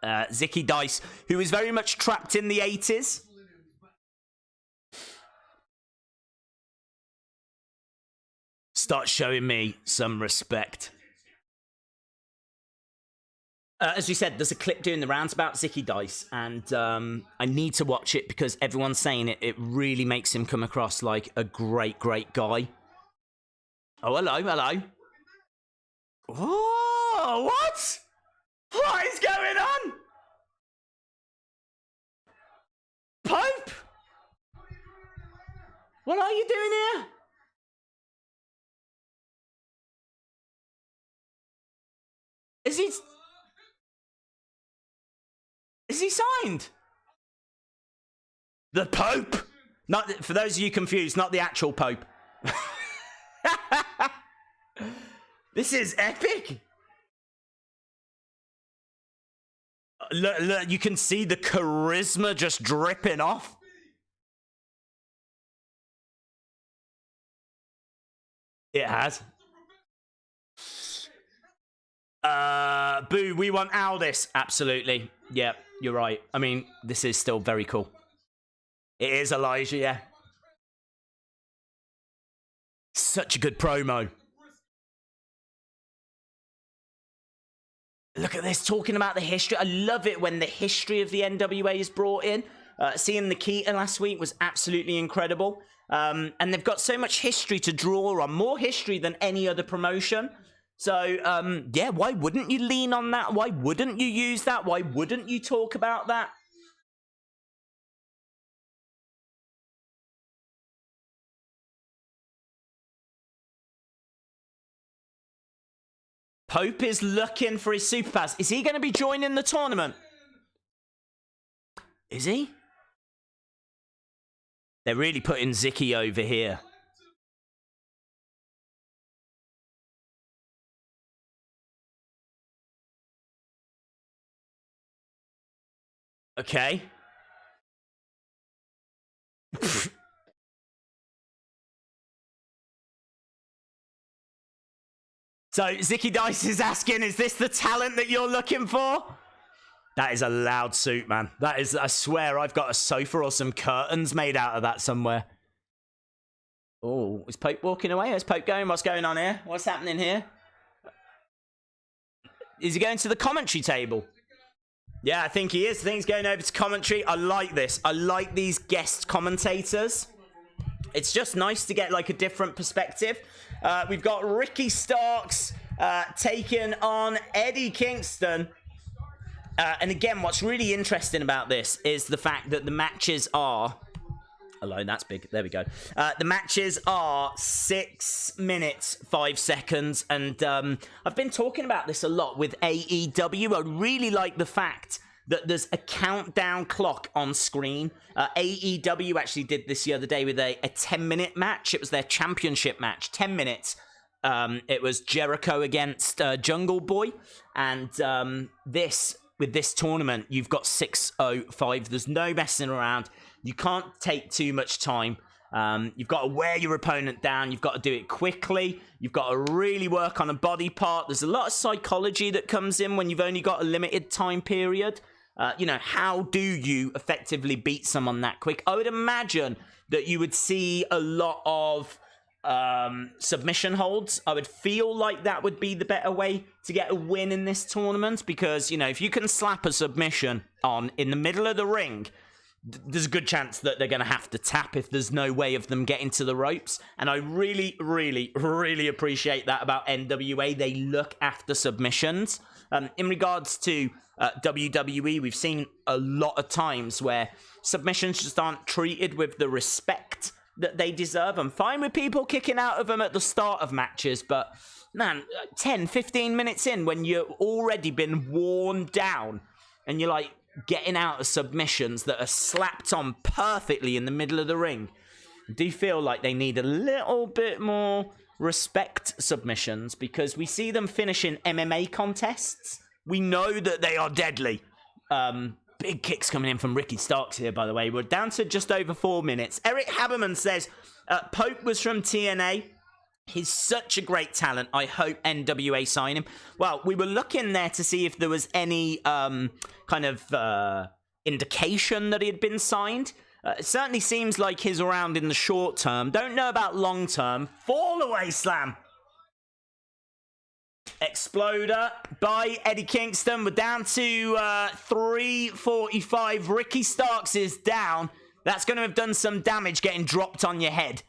Zicky Dice, who is very much trapped in the 80s. Start showing me some respect. As we said, there's a clip doing the rounds about Zicky Dice, and I need to watch it because everyone's saying it really makes him come across like a great, great guy. Oh, hello. Oh, what? What is going on? Pope? What are you doing here? Is he signed? The Pope? Not for those of you confused, not the actual Pope. This is epic. Look, you can see the charisma just dripping off. It has. Boo, we want Aldis. Absolutely. Yeah, you're right. I mean, this is still very cool. It is Elijah, yeah. Such a good promo. Look at this, talking about the history. I love it when the history of the NWA is brought in. Seeing Nikita last week was absolutely incredible. And they've got so much history to draw on. More history than any other promotion. So, yeah, why wouldn't you lean on that? Why wouldn't you use that? Why wouldn't you talk about that? Pope is looking for his super pass. Is he going to be joining the tournament? Is he? They're really putting Zicky over here. Okay. So, Zicky Dice is asking, is this the talent that you're looking for? That is a loud suit, man. That is, I swear, I've got a sofa or some curtains made out of that somewhere. Oh, is Pope walking away? Where's Pope going? What's going on here? What's happening here? Is he going to the commentary table? Yeah, I think he is. I think he's going over to commentary. I like this. I like these guest commentators. It's just nice to get like a different perspective. We've got Ricky Starks taking on Eddie Kingston. And again, what's really interesting about this is the fact that the matches are... Hello, that's big. There we go. The matches are 6 minutes, 5 seconds. And I've been talking about this a lot with AEW. I really like the fact that there's a countdown clock on screen. AEW actually did this the other day with a 10-minute match. It was their championship match, 10 minutes. it was Jericho against Jungle Boy. And with this tournament, you've got 6:05. There's no messing around. You can't take too much time. You've got to wear your opponent down. You've got to do it quickly. You've got to really work on a body part. There's a lot of psychology that comes in when you've only got a limited time period. How do you effectively beat someone that quick? I would imagine that you would see a lot of submission holds. I would feel like that would be the better way to get a win in this tournament, because, if you can slap a submission on in the middle of the ring, there's a good chance that they're going to have to tap if there's no way of them getting to the ropes. And I really, really, really appreciate that about NWA. They look after submissions. In regards to WWE, we've seen a lot of times where submissions just aren't treated with the respect that they deserve. I'm fine with people kicking out of them at the start of matches, but man, 10, 15 minutes in, when you've already been worn down and you're like getting out of submissions that are slapped on perfectly in the middle of the ring, I do feel like they need a little bit more respect submissions, because we see them finish in MMA contests. We know that they are deadly. Big kicks coming in from Ricky Starks here, by the way. We're down to just over 4 minutes. Eric Haberman says, Pope was from TNA. He's such a great talent. I hope NWA sign him. Well, we were looking there to see if there was any indication that he had been signed. It certainly seems like he's around in the short term. Don't know about long term. Fall away slam. Exploder by Eddie Kingston. We're down to 3:45. Ricky Starks is down. That's going to have done some damage getting dropped on your head.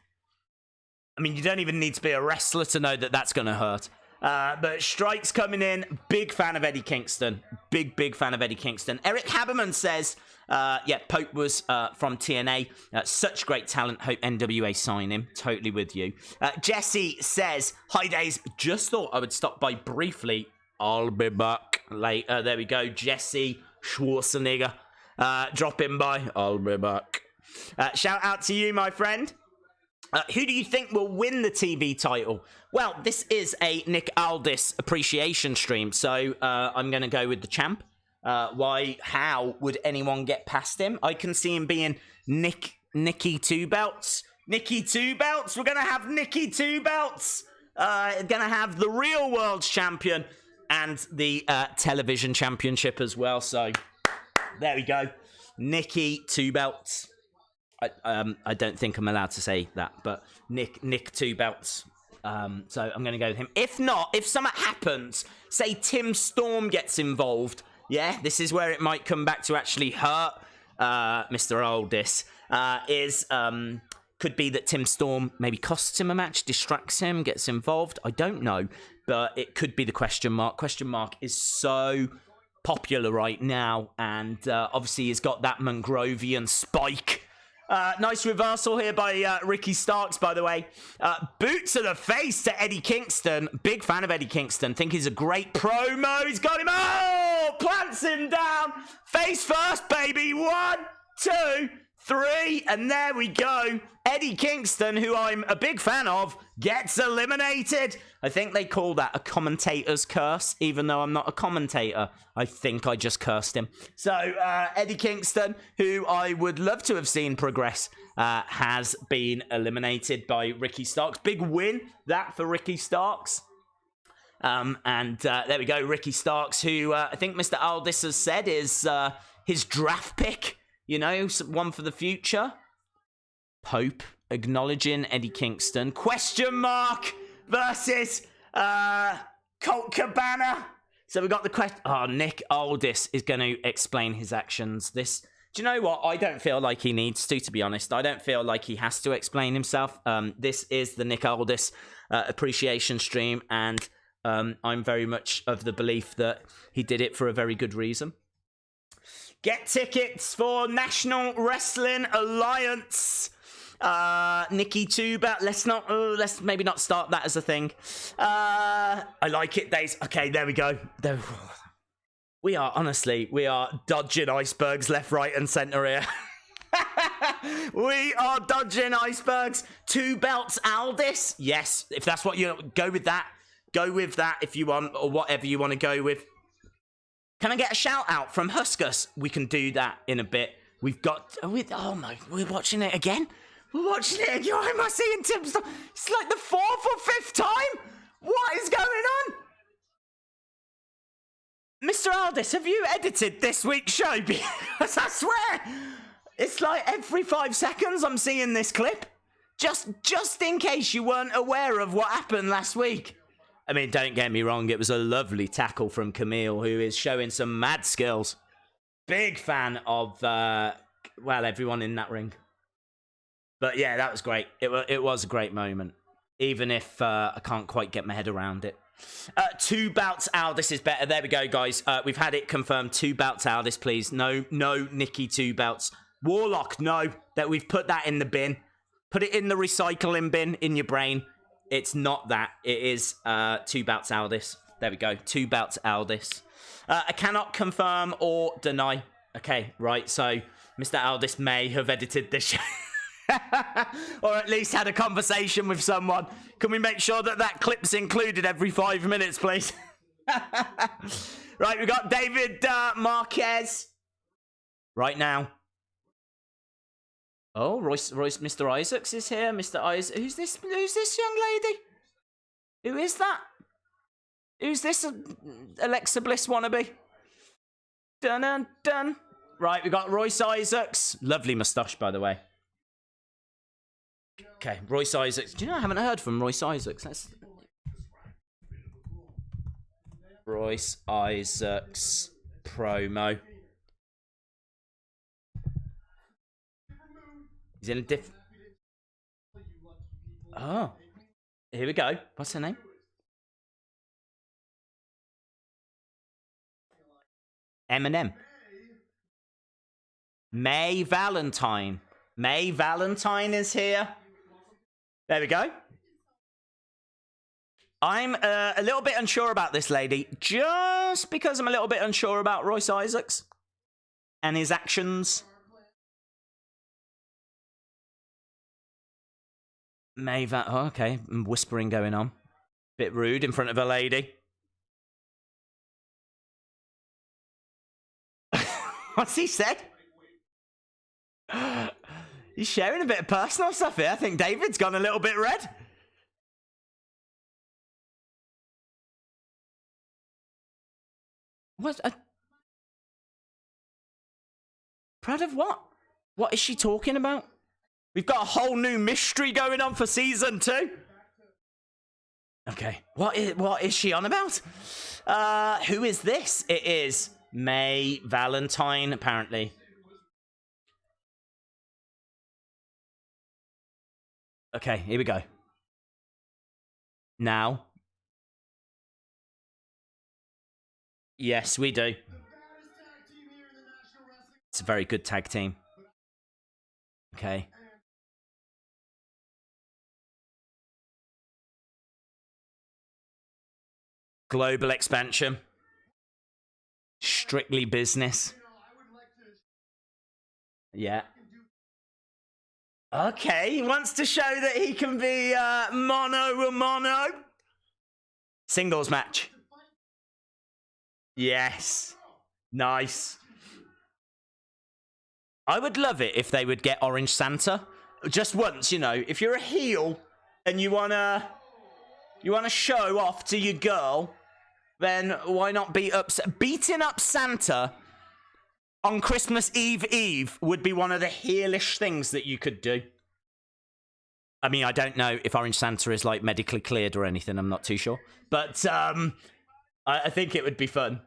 I mean, you don't even need to be a wrestler to know that that's going to hurt. But strikes coming in. Big fan of Eddie Kingston. Big fan of Eddie Kingston. Eric Haberman says, Pope was from TNA. Such great talent. Hope NWA sign him. Totally with you. Jesse says, hi days. Just thought I would stop by briefly. I'll be back later. There we go. Jesse Schwarzenegger. Dropping by. I'll be back. Shout out to you, my friend. Who do you think will win the TV title? Well, this is a Nick Aldis appreciation stream, so I'm going to go with the champ. How would anyone get past him? I can see him being Nicky Two Belts. Nicky Two Belts? We're going to have Nicky Two Belts. Going to have the real world's champion and the television championship as well. So, there we go. Nicky Two Belts. I don't think I'm allowed to say that, but Nick Two Belts. So I'm going to go with him. If not, if something happens, say Tim Storm gets involved, this is where it might come back to actually hurt Mr. Aldis. Could be that Tim Storm maybe costs him a match, distracts him, gets involved. I don't know, but it could be the question mark. Question mark is so popular right now, and obviously he's got that Mongrovian spike. Nice reversal here by Ricky Starks, by the way. Boot to the face to Eddie Kingston. Big fan of Eddie Kingston. Think he's a great promo. He's got him. Oh! Plants him down. Face first, baby. 1, 2, 3. And there we go. Eddie Kingston, who I'm a big fan of, gets eliminated. I think they call that a commentator's curse, even though I'm not a commentator. I think I just cursed him. So, Eddie Kingston, who I would love to have seen progress, has been eliminated by Ricky Starks. Big win, that for Ricky Starks. And there we go, Ricky Starks, who I think Mr. Aldis has said is his draft pick, one for the future. Pope acknowledging Eddie Kingston. Question mark versus Colt Cabana. So we got the question. Oh, Nick Aldis is going to explain his actions. Do you know what? I don't feel like he needs to be honest. I don't feel like he has to explain himself. This is the Nick Aldis appreciation stream, and I'm very much of the belief that he did it for a very good reason. Get tickets for National Wrestling Alliance. Nicky Two Belt. Let's maybe not start that as a thing. I like it, Days. Okay, there we go. We are dodging icebergs left, right, and center here. We are dodging icebergs. 2 belts Aldis. Yes, if that's what you go with that. Go with that if you want, or whatever you want to go with. Can I get a shout out from Huskus? We can do that in a bit. We've got... oh my... We're watching it again? We're watching it again? Why am I seeing Tim stuff? It's like the 4th or 5th time? What is going on? Mr. Aldis, have you edited this week's show? Because I swear, it's like every 5 seconds I'm seeing this clip. Just in case you weren't aware of what happened last week. I mean, don't get me wrong, it was a lovely tackle from Camille, who is showing some mad skills. Big fan of, well, everyone in that ring. But yeah, that was great. It was a great moment, even if I can't quite get my head around it. 2 bouts Aldis is better. There we go, guys. We've had it confirmed. 2 bouts Aldis, please. No Nikki 2 bouts. Warlock, no. That we've put that in the bin. Put it in the recycling bin in your brain. It's not that. It is 2 bouts Aldis. There we go. 2 bouts Aldis. I cannot confirm or deny. Okay, right. So Mr. Aldis may have edited this show. Or at least had a conversation with someone. Can we make sure that that clip's included every 5 minutes, please? Right, we've got David Marquez. Right now. Oh, Royce, Mr. Isaacs is here. Mr. Isaac, who's this young lady? Who is that? Who's this Alexa Bliss wannabe? Dun dun dun. Right, we got Royce Isaacs. Lovely moustache, by the way. Okay, Royce Isaacs. Do you know I haven't heard from Royce Isaacs? Royce Isaacs promo. He's in a oh, here we go. What's her name? Eminem. May Valentine. May Valentine is here. There we go. I'm a little bit unsure about this lady, just because I'm a little bit unsure about Royce Isaacs and his actions. Oh, okay, whispering going on. Bit rude in front of a lady. What's he said? He's sharing a bit of personal stuff here. I think David's gone a little bit red. What? Proud of what? What is she talking about? We've got a whole new mystery going on for season 2. Okay. What is she on about? Who is this? It is May Valentine, apparently. Okay, here we go. Now. Yes, we do. It's a very good tag team. Okay. Global expansion. Strictly business. Yeah. Okay, he wants to show that he can be mono a mono. Singles match. Yes. Nice. I would love it if they would get Orange Santa. Just once, you know, if you're a heel and you wanna show off to your girl, then why not beating up Santa on Christmas Eve would be one of the heelish things that you could do. I mean, I don't know if Orange Santa is like medically cleared or anything. I'm not too sure, but I think it would be fun.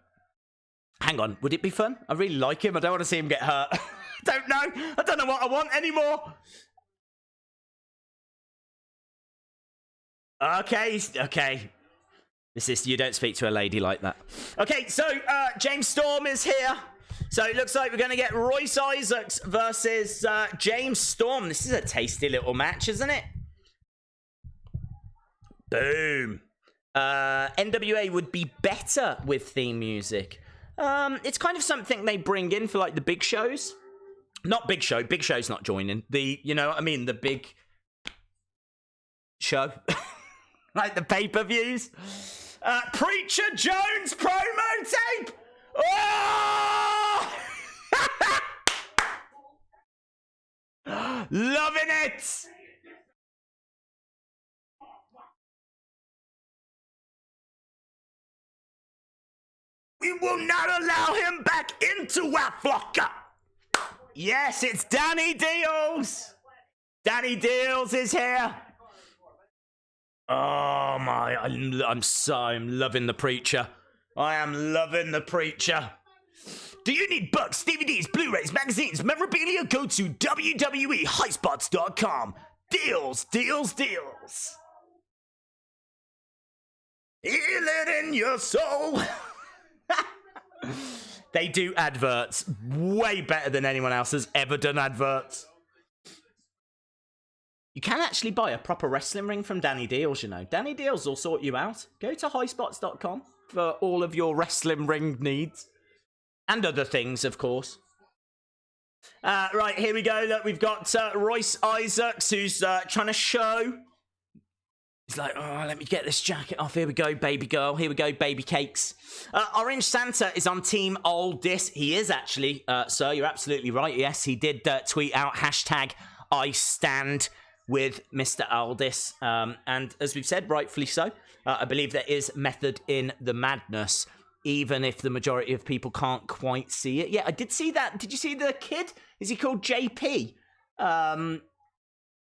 Hang on, would it be fun? I really like him. I don't want to see him get hurt. Don't know. I don't know what I want anymore. Okay. This is, you don't speak to a lady like that. Okay, so James Storm is here. So it looks like we're going to get Royce Isaacs versus James Storm. This is a tasty little match, isn't it? Boom. NWA would be better with theme music. It's kind of something they bring in for like the big shows. Not Big Show. Big Show's not joining. You know what I mean? The big show. Like the pay-per-views. Preacher Jones promo tape! Oh! Loving it! We will not allow him back into our flocker. Yes, it's Danny Deals. Danny Deals is here. Oh my, I'm loving the Preacher. I am loving the Preacher. Do you need books, DVDs, Blu-rays, magazines, memorabilia? Go to WWEHighspots.com. Deals, deals, deals. Feel it in your soul. They do adverts way better than anyone else has ever done adverts. You can actually buy a proper wrestling ring from Danny Deals, you know. Danny Deals will sort you out. Go to highspots.com for all of your wrestling ring needs. And other things, of course. Right, here we go. Look, we've got Royce Isaacs, who's trying to show. He's like, oh, let me get this jacket off. Here we go, baby girl. Here we go, baby cakes. Orange Santa is on Team Aldis. He is actually, sir, you're absolutely right. Yes, he did tweet out hashtag I stand with Mr. Aldis. And as we've said, rightfully so, I believe there is method in the madness, even if the majority of people can't quite see it. Yeah, I did see that. Did you see the kid? Is he called JP?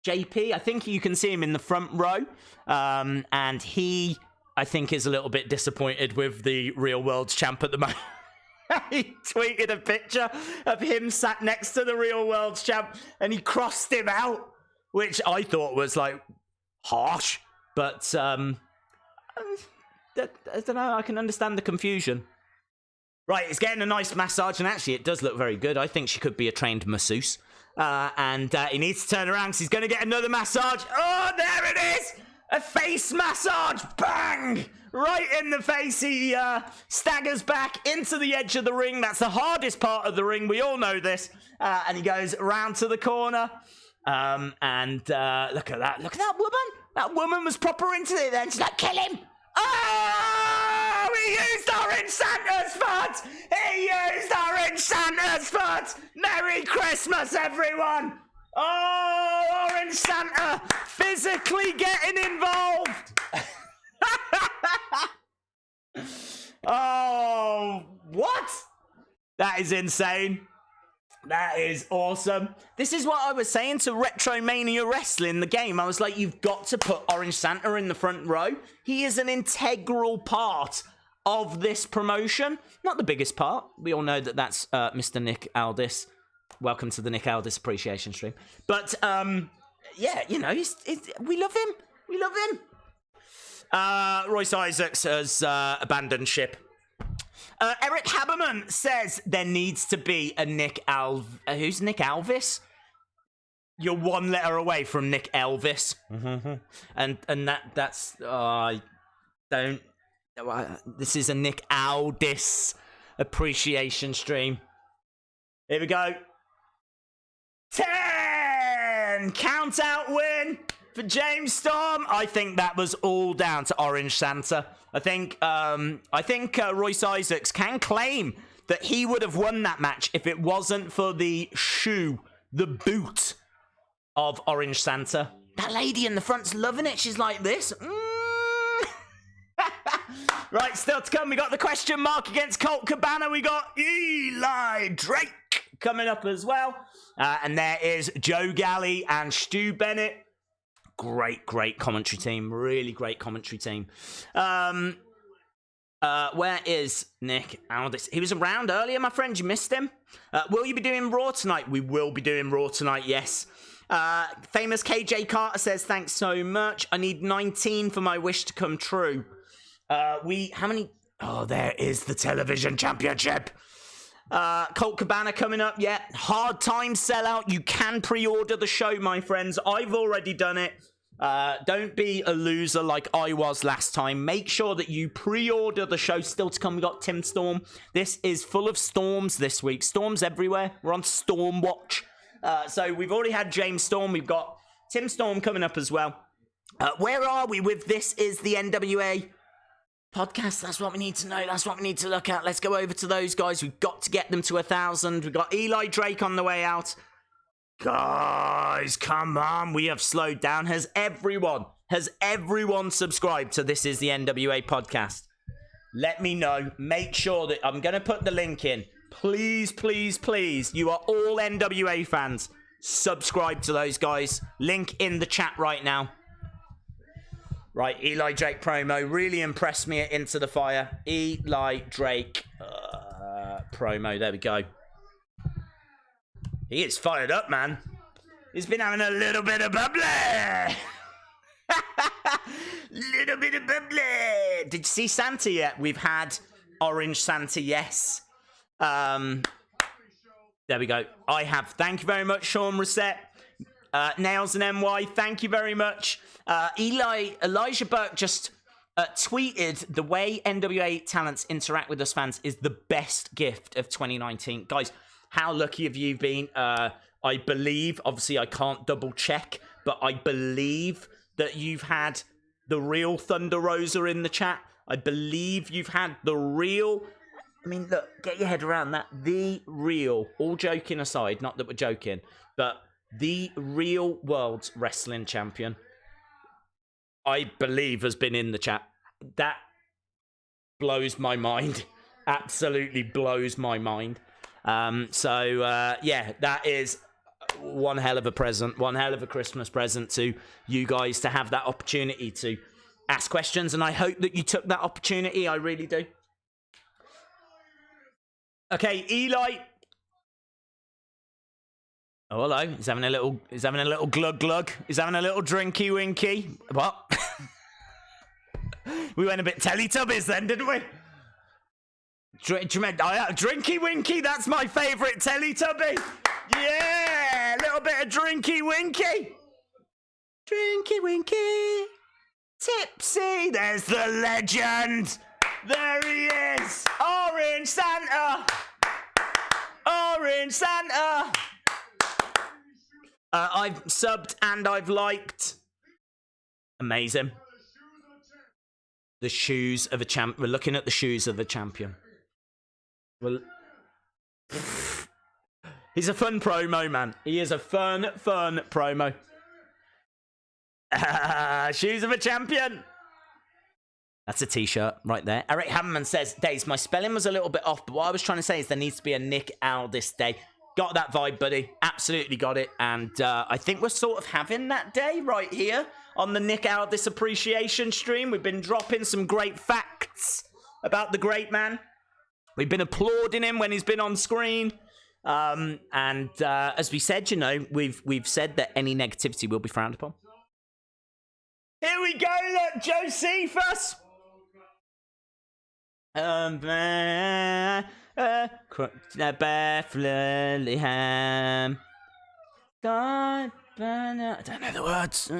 JP, I think you can see him in the front row. And he, I think, is a little bit disappointed with the Real World's champ at the moment. He tweeted a picture of him sat next to the Real World's champ and he crossed him out, which I thought was, like, harsh. But, I don't know, I can understand the confusion. Right, it's getting a nice massage, and actually it does look very good. I think she could be a trained masseuse. And he needs to turn around because he's going to get another massage. Oh, there it is! A face massage! Bang! Right in the face. He staggers back into the edge of the ring. That's the hardest part of the ring. We all know this. And he goes round to the corner. And look at that. Look at that woman. That woman was proper into it then. She's like, kill him! Oh! He used Orange Santa's foot! He used Orange Santa's foot! Merry Christmas, everyone! Oh, Orange Santa physically getting involved! Oh, what? That is insane. That is awesome. This is what I was saying to Retromania Wrestling, the game. I was like, you've got to put Orange Santa in the front row. He is an integral part of this promotion. Not the biggest part. We all know that that's Mr. Nick Aldis. Welcome to the Nick Aldis appreciation stream. But, yeah, you know, we love him. We love him. Royce Isaacs has abandoned ship. Eric Haberman says there needs to be a Nick who's Nick Alvis? You're one letter away from Nick Elvis. And that's I don't. This is a Nick Aldis appreciation stream. Here we go. 10 count out win for James Storm. I think that was all down to Orange Santa. I think Royce Isaacs can claim that he would have won that match if it wasn't for the shoe, the boot of Orange Santa. That lady in the front's loving it. She's like this. Right, still to come. We got the question mark against Colt Cabana. We got Eli Drake coming up as well. And there is Joe Galley and Stu Bennett. Great commentary team. Really great commentary team. Where is Nick Aldis? He was around earlier, my friend. You missed him. Will you be doing Raw tonight? We will be doing Raw tonight, yes. Famous KJ Carter says, thanks so much. I need 19 for my wish to come true. How many? Oh, there is the television championship. Colt Cabana coming up, yeah. Hard time sellout. You can pre-order the show, my friends. I've already done it. Don't be a loser like I was last time. Make sure that you pre-order the show. Still to come, we got Tim Storm. This is full of storms this week. Storms everywhere. We're on Storm Watch. So we've already had James Storm. We've got Tim Storm coming up as well. Where are we with This Is the NWA podcast? That's what we need to know. That's what we need to look at. Let's go over to those guys. We've got to get them to 1,000. We've got Eli Drake on the way out. Guys, come on. We have slowed down. Has everyone subscribed to This Is the NWA podcast? Let me know. Make sure that I'm going to put the link in. Please, please, please. You are all NWA fans. Subscribe to those guys. Link in the chat right now. Right, Eli Drake promo really impressed me at Into the Fire. Eli Drake promo. There we go. He is fired up, man. He's been having a little bit of bubbly. Little bit of bubbly. Did you see Santa yet? We've had Orange Santa, yes. There we go. I have. Thank you very much, Sean Reset. Nails and NY, thank you very much. Elijah Burke just tweeted, the way NWA talents interact with us fans is the best gift of 2019. Guys, how lucky have you been? I believe, obviously I can't double check, but I believe that you've had the real Thunder Rosa in the chat. I believe you've had the real... I mean, look, get your head around that. The real, all joking aside, not that we're joking, but the real world's wrestling champion, I believe, has been in the chat. That blows my mind. Absolutely blows my mind. Yeah, that is one hell of a present, one hell of a Christmas present to you guys to have that opportunity to ask questions, and I hope that you took that opportunity. I really do. Okay, Eli. Oh, hello. He's having a little glug glug. He's having a little drinky winky. What? We went a bit Teletubbies then, didn't we? Drinky winky, that's my favourite Teletubby. Yeah, a little bit of drinky winky. Drinky winky. Tipsy. There's the legend. There he is. Orange Santa. Orange Santa. I've subbed and I've liked. Amazing. The shoes of a champ. We're looking at the shoes of the champion. Well, he's a fun promo, man. He is a fun promo. Shoes of a champion. That's a t-shirt right there. Eric Hamman says, Days, my spelling was a little bit off, but what I was trying to say is there needs to be a Nick Aldis day. Got that vibe, buddy. Absolutely got it. And I think we're sort of having that day right here on the Nick Aldis appreciation stream. We've been dropping some great facts about the great man. We've been applauding him when he's been on screen. As we said, you know, we've said that any negativity will be frowned upon. Here we go, look, Josephus. Bethlehem. God, I don't know the words.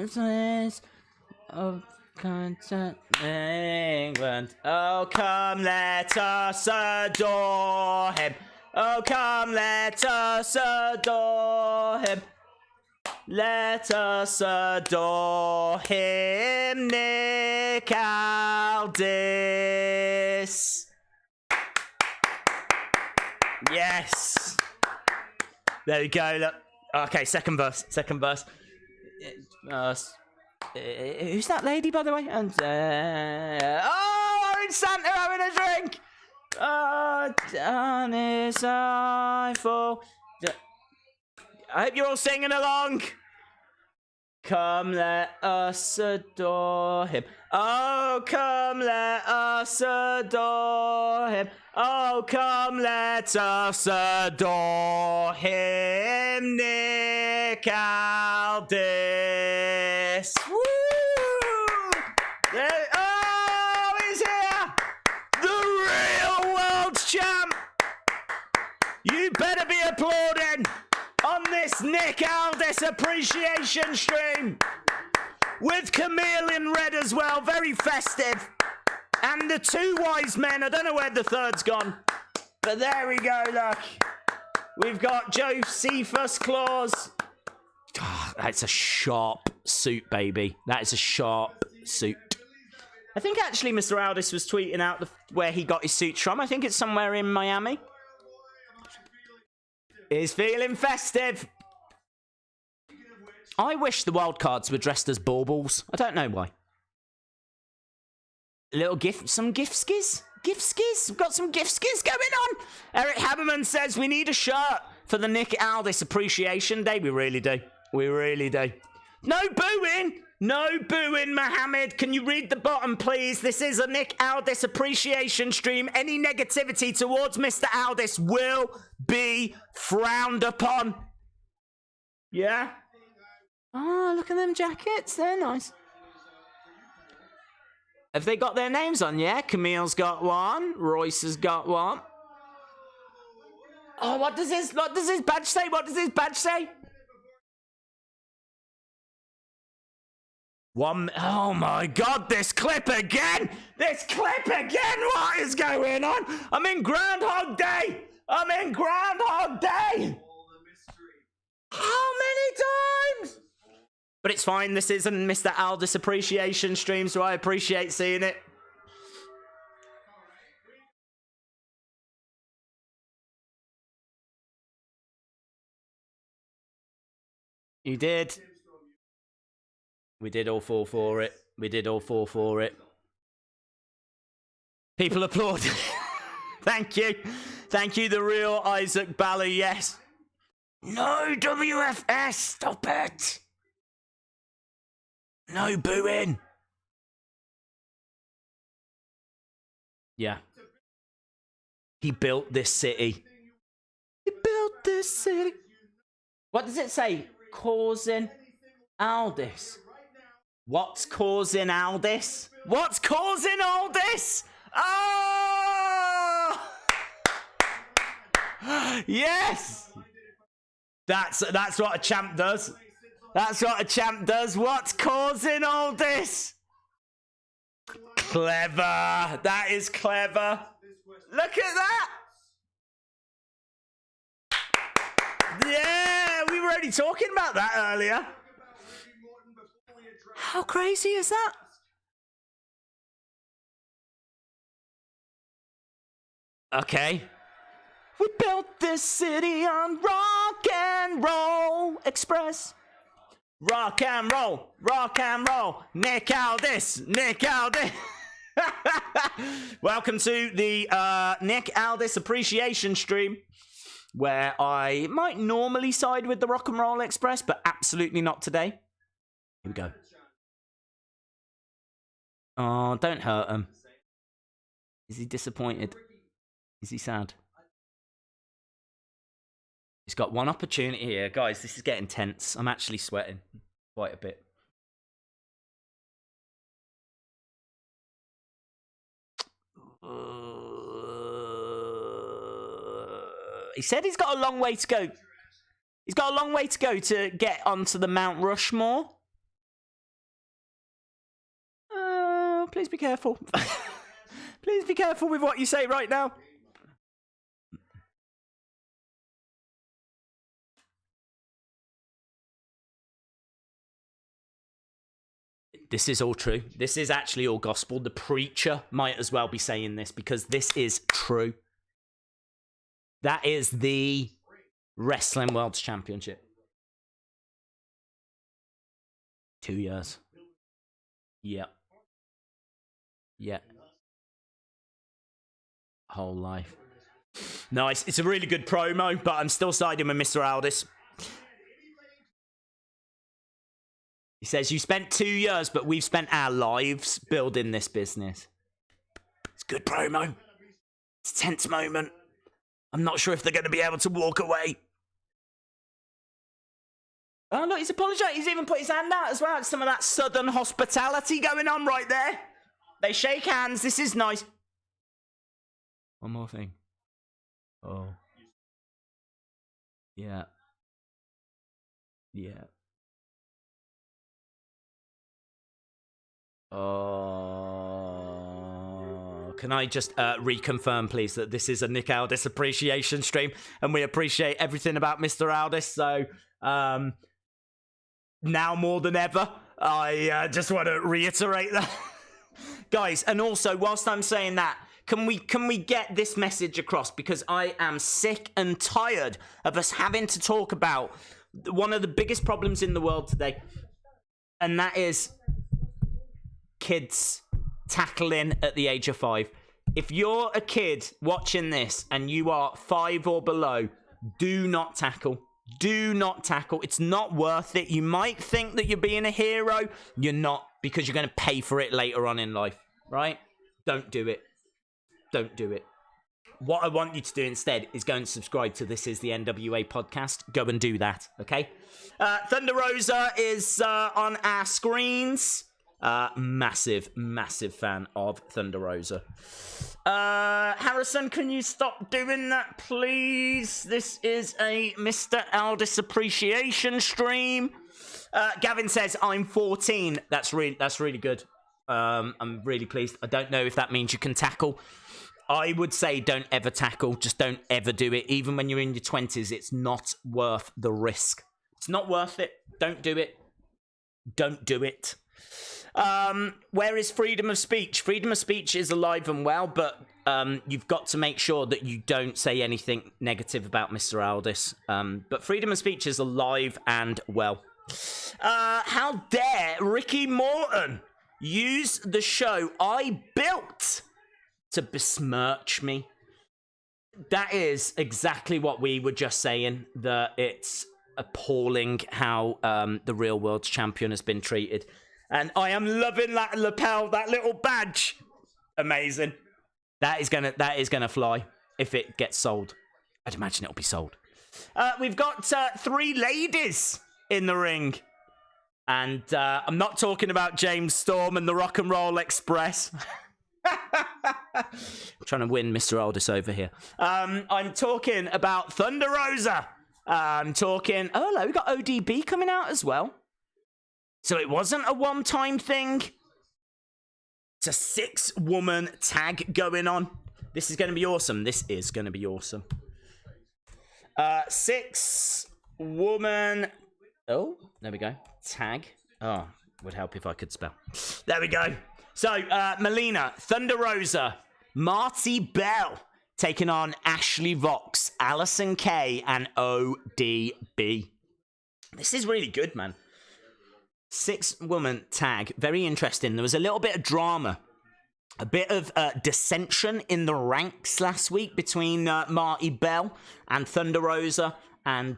Oh, content England. Oh, come, let us adore him. Oh, come, let us adore him. Let us adore him, Nick Aldis. Yes. There we go. Look. Okay, second verse. Who's that lady, by the way? And Orange Santa having a drink. Oh, down his eyeful. I hope you're all singing along. Come, let us adore him. Oh, come, let us adore him. Oh, come, let us adore him, Nick Aldis. Woo! Oh, he's here. The real world's champ. You better be applauding on this Nick Aldis appreciation stream. with Camille in red as well. Very festive. And the two wise men. I don't know where the third's gone. But there we go, look. We've got Josephus Claus. Oh, that's a sharp suit, baby. That is a sharp suit. I think actually Mr. Aldis was tweeting out where he got his suits from. I think it's somewhere in Miami. He's feeling festive. I wish the Wildcards were dressed as baubles. I don't know why. A little gift, some gift skis? Gift skis? We've got some gift skis going on. Eric Haberman says we need a shirt for the Nick Aldis Appreciation Day. We really do. We really do. No booing! No booing, Mohammed. Can you read the bottom, please? This is a Nick Aldis Appreciation stream. Any negativity towards Mr. Aldis will be frowned upon. Yeah? Oh, look at them jackets. They're nice. Have they got their names on? Yeah, Camille's got one. Royce has got one. Oh, what does his badge say? What does his badge say? One. Oh my God! This clip again! This clip again! What is going on? I'm in Groundhog Day. I'm in Groundhog Day. How many times? But it's fine. This isn't Mr. Aldis Appreciation stream, so I appreciate seeing it. You did. We did all fall for it. We did all fall for it. People applaud. Thank you. Thank you, the real Isaac Balla, yes. No WFS, stop it. No booing. Yeah. He built this city. He built this city. What does it say? Causing Aldis. What's causing Aldis? What's causing Aldis? Oh! Yes! That's what a champ does. That's what a champ does. What's causing all this? Clever. That is clever. Look at that. Yeah, we were already talking about that earlier. How crazy is that? Okay. We built this city on rock and roll express. Rock and roll, Nick Aldis, Nick Aldis. Welcome to the Nick Aldis Appreciation stream, where I might normally side with the Rock and Roll Express, but absolutely not today. Here we go. Oh, don't hurt him. Is he disappointed? Is he sad? He's got one opportunity here. Guys, this is getting tense. I'm actually sweating quite a bit. He said he's got a long way to go. He's got a long way to go to get onto the Mount Rushmore. Please be careful. Please be careful with what you say right now. This is all true. This is actually all gospel. The preacher might as well be saying this because this is true. That is the Wrestling World Championship. 2 years. Yep. Yep. Whole life. No, it's a really good promo, but I'm still siding with Mr. Aldis. He says, you spent 2 years, but we've spent our lives building this business. It's a good promo. It's a tense moment. I'm not sure if they're going to be able to walk away. Oh, look, he's apologised. He's even put his hand out as well. It's some of that southern hospitality going on right there. They shake hands. This is nice. One more thing. Oh. Yeah. Yeah. Oh, can I just reconfirm, please, that this is a Nick Aldis appreciation stream, and we appreciate everything about Mr. Aldis. So, now more than ever, I just want to reiterate that, guys. And also, whilst I'm saying that, can we get this message across? Because I am sick and tired of us having to talk about one of the biggest problems in the world today, and that is kids tackling at the age of 5. If you're a kid watching this and you are 5 or below, do not tackle. Do not tackle. It's not worth it. You might think that you're being a hero. You're not, because you're going to pay for it later on in life, right? Don't do it. Don't do it. What I want you to do instead is go and subscribe to This Is the NWA podcast. Go and do that, okay? Thunder Rosa is on our screens. Massive fan of Thunder Rosa. Harrison, can you stop doing that, please? This is a Mr. Aldis appreciation stream. Gavin says, I'm 14. That's really good. I'm really pleased. I don't know if that means you can tackle. I would say don't ever tackle. Just don't ever do it. Even when you're in your 20s, it's not worth the risk. It's not worth it. Don't do it. Don't do it. Where is freedom of speech? Freedom of speech is alive and well, but you've got to make sure that you don't say anything negative about Mr. Aldis. But freedom of speech is alive and well. How dare Ricky Morton use the show I built to besmirch me? That is exactly what we were just saying, that it's appalling how the real world's champion has been treated. And I am loving that lapel, that little badge. Amazing. That is gonna fly if it gets sold. I'd imagine it'll be sold. We've got 3 ladies in the ring. And I'm not talking about James Storm and the Rock and Roll Express. I'm trying to win Mr. Aldis over here. I'm talking about Thunder Rosa. I'm talking... Oh, hello, we got ODB coming out as well. So it wasn't a one-time thing. It's a 6-woman tag going on. This is going to be awesome. This is going to be awesome. 6-woman... Oh, there we go. Tag. Oh, would help if I could spell. There we go. So, Melina, Thunder Rosa, Marti Belle taking on Ashley Vox, Allysin Kay, and ODB. This is really good, man. 6-woman tag. Very interesting. There was a little bit of drama. A bit of dissension in the ranks last week between Marti Belle and Thunder Rosa and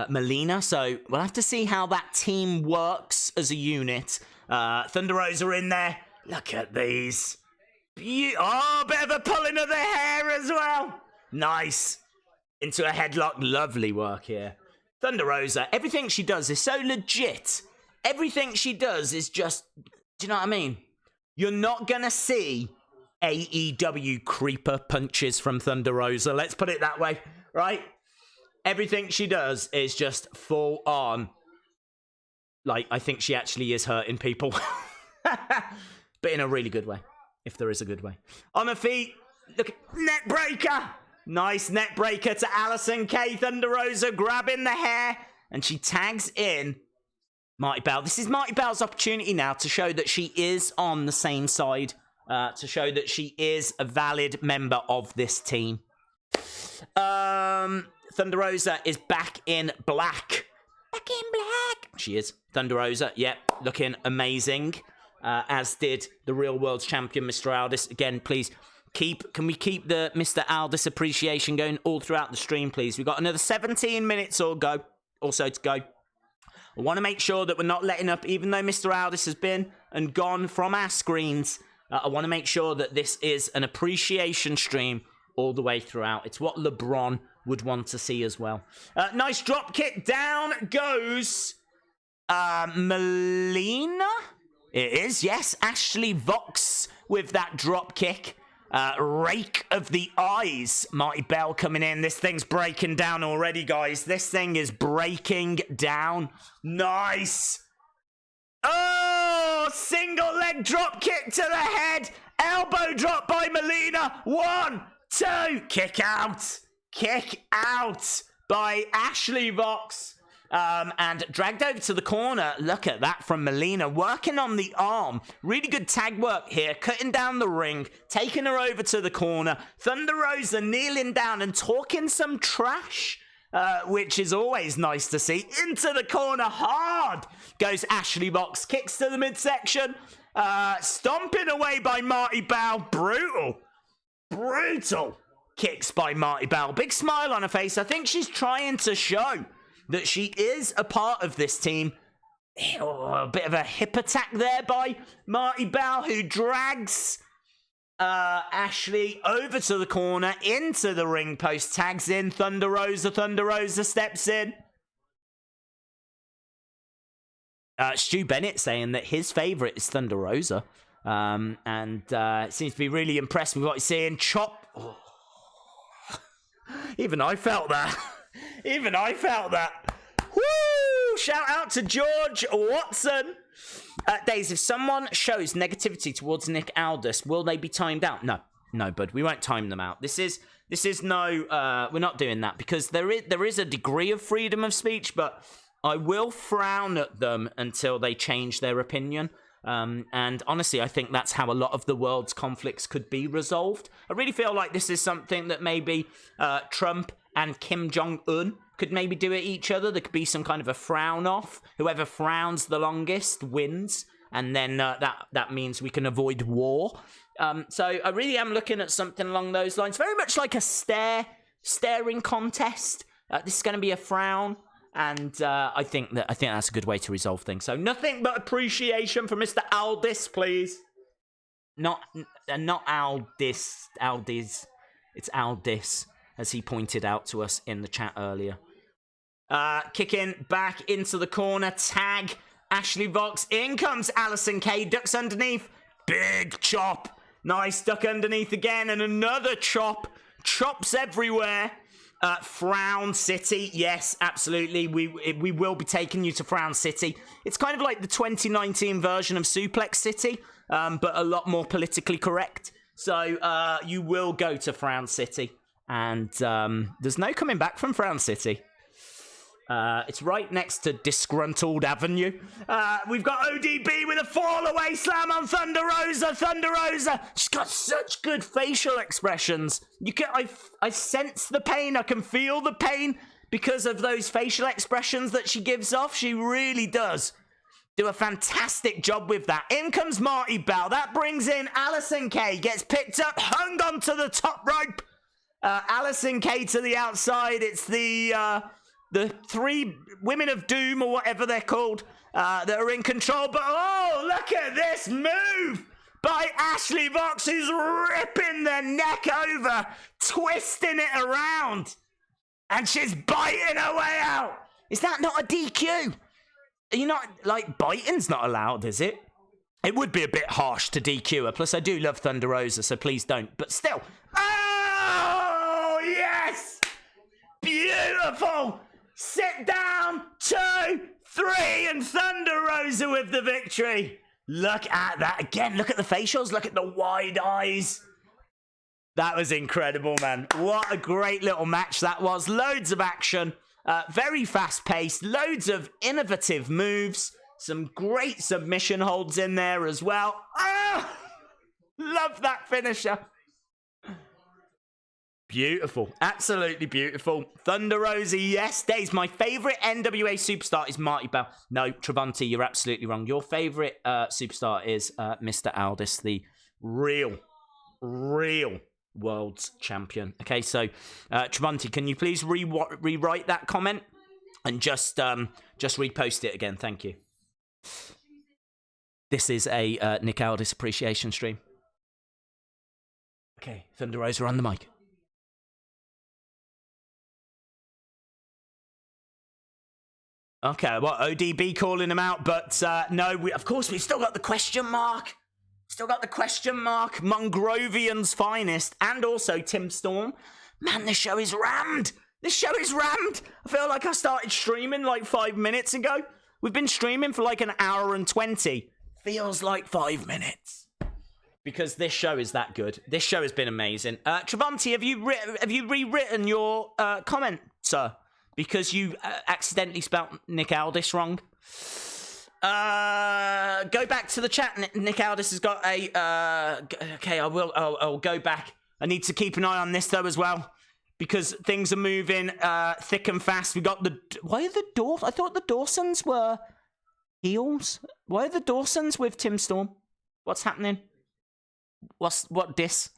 Melina. So we'll have to see how that team works as a unit. Thunder Rosa in there. Look at these. Oh, a bit of a pulling of the hair as well. Nice. Into a headlock. Lovely work here. Thunder Rosa, everything she does is so legit. Everything she does is just, do you know what I mean? You're not going to see AEW creeper punches from Thunder Rosa. Let's put it that way, right? Everything she does is just full on. Like, I think she actually is hurting people. But in a really good way, if there is a good way. On her feet, look at neck breaker. Nice neck breaker to Allysin Kay. Thunder Rosa grabbing the hair. And she tags in Marti Belle. This is Marti Belle's opportunity now to show that she is on the same side. To show that she is a valid member of this team. Thunder Rosa is back in black. Back in black. She is. Thunder Rosa, yep, looking amazing. As did the real world's champion, Mr. Aldis. Again, please... Can we keep the Mr. Aldis appreciation going all throughout the stream, please? We've got another 17 minutes or so to go. I want to make sure that we're not letting up, even though Mr. Aldis has been and gone from our screens. I want to make sure that this is an appreciation stream all the way throughout. It's what LeBron would want to see as well. Nice drop kick. Down goes Melina. It is, yes. Ashley Vox with that drop kick. Rake of the eyes. Marti Belle coming in. This thing's breaking down already, guys. This thing is breaking down. Nice. Oh! Oh, single leg drop kick to the head. Elbow drop by Melina. 1, 2. Kick out. Kick out by Ashley Vox. And dragged over to the corner. Look at that from Melina, working on the arm. Really good tag work here, cutting down the ring, taking her over to the corner. Thunder Rosa kneeling down and talking some trash, which is always nice to see. Into the corner hard goes Ashley Vox, kicks to the midsection, stomping away by Marti Belle. Brutal kicks by Marti Belle. Big smile on her face. I think she's trying to show that she is a part of this team. Oh, a bit of a hip attack there by Marti Belle, who drags Ashley over to the corner, into the ring post, tags in Thunder Rosa. Thunder Rosa steps in. Stu Bennett saying that his favourite is Thunder Rosa. And seems to be really impressed with what he's seeing. Chop. Oh. Even I felt that. Even I felt that. Woo! Shout out to George Watson. Days, if someone shows negativity towards Nick Aldis, will they be timed out? No, bud. We won't time them out. This is no. We're not doing that because there is a degree of freedom of speech, but I will frown at them until they change their opinion. And honestly, I think that's how a lot of the world's conflicts could be resolved. I really feel like this is something that maybe Trump and Kim Jong-un could maybe do at each other. There could be some kind of a frown off. Whoever frowns the longest wins. And then that means we can avoid war. So I really am looking at something along those lines. Very much like a staring contest. This is going to be a frown. And I think that's a good way to resolve things. So nothing but appreciation for Mr. Aldis, please. Not Aldis. Aldis. It's Aldis, as he pointed out to us in the chat earlier. Kicking back into the corner. Tag. Ashley Vox. In comes Allysin Kay. Ducks underneath. Big chop. Nice duck underneath again. And another chop. Chops everywhere. Frown City. Yes, absolutely. We will be taking you to Frown City. It's kind of like the 2019 version of Suplex City, but a lot more politically correct. So you will go to Frown City. And there's no coming back from Frown City. It's right next to Disgruntled Avenue. We've got ODB with a fall-away slam on Thunder Rosa. Thunder Rosa. She's got such good facial expressions. I sense the pain. I can feel the pain because of those facial expressions that she gives off. She really does do a fantastic job with that. In comes Marti Belle. That brings in Allysin Kay. Gets picked up, hung onto the top rope. Allysin Kay to the outside. It's the three women of doom, or whatever they're called, that are in control. But, oh, look at this move by Ashley Vox, who's ripping the neck over, twisting it around. And she's biting her way out. Is that not a DQ? Are you not, like, biting's not allowed, is it? It would be a bit harsh to DQ her. Plus, I do love Thunder Rosa, so please don't. But still. Oh, yes! Beautiful! Sit down, 2, 3, and Thunder Rosa with the victory. Look at that again. Look at the facials. Look at the wide eyes. That was incredible, man. What a great little match that was. Loads of action. Very fast-paced. Loads of innovative moves. Some great submission holds in there as well. Ah! Love that finisher. Beautiful. Absolutely beautiful. Thunder Rosa, yes. Days, my favourite NWA superstar is Marti Belle. No, Travanti, you're absolutely wrong. Your favourite superstar is Mr. Aldis, the real world's champion. Okay, so Travanti, can you please rewrite that comment and just repost it again? Thank you. This is a Nick Aldis appreciation stream. Okay, Thunder Rosa on the mic. Okay, well, ODB calling him out, but no, of course, we've still got the question mark. Still got the question mark. Mongrovian's finest, and also Tim Storm. Man, this show is rammed. This show is rammed. I feel like I started streaming like 5 minutes ago. We've been streaming for like an hour and 20. feels like 5 minutes. Because this show is that good. This show has been amazing. Travanti, have you rewritten your comment, sir? Because you accidentally spelt Nick Aldis wrong. Go back to the chat. Nick Aldis has got a... okay, I'll go back. I need to keep an eye on this, though, as well. Because things are moving thick and fast. We got the... Why are the I thought the Dawsons were heels. Why are the Dawsons with Tim Storm? What's happening? What dis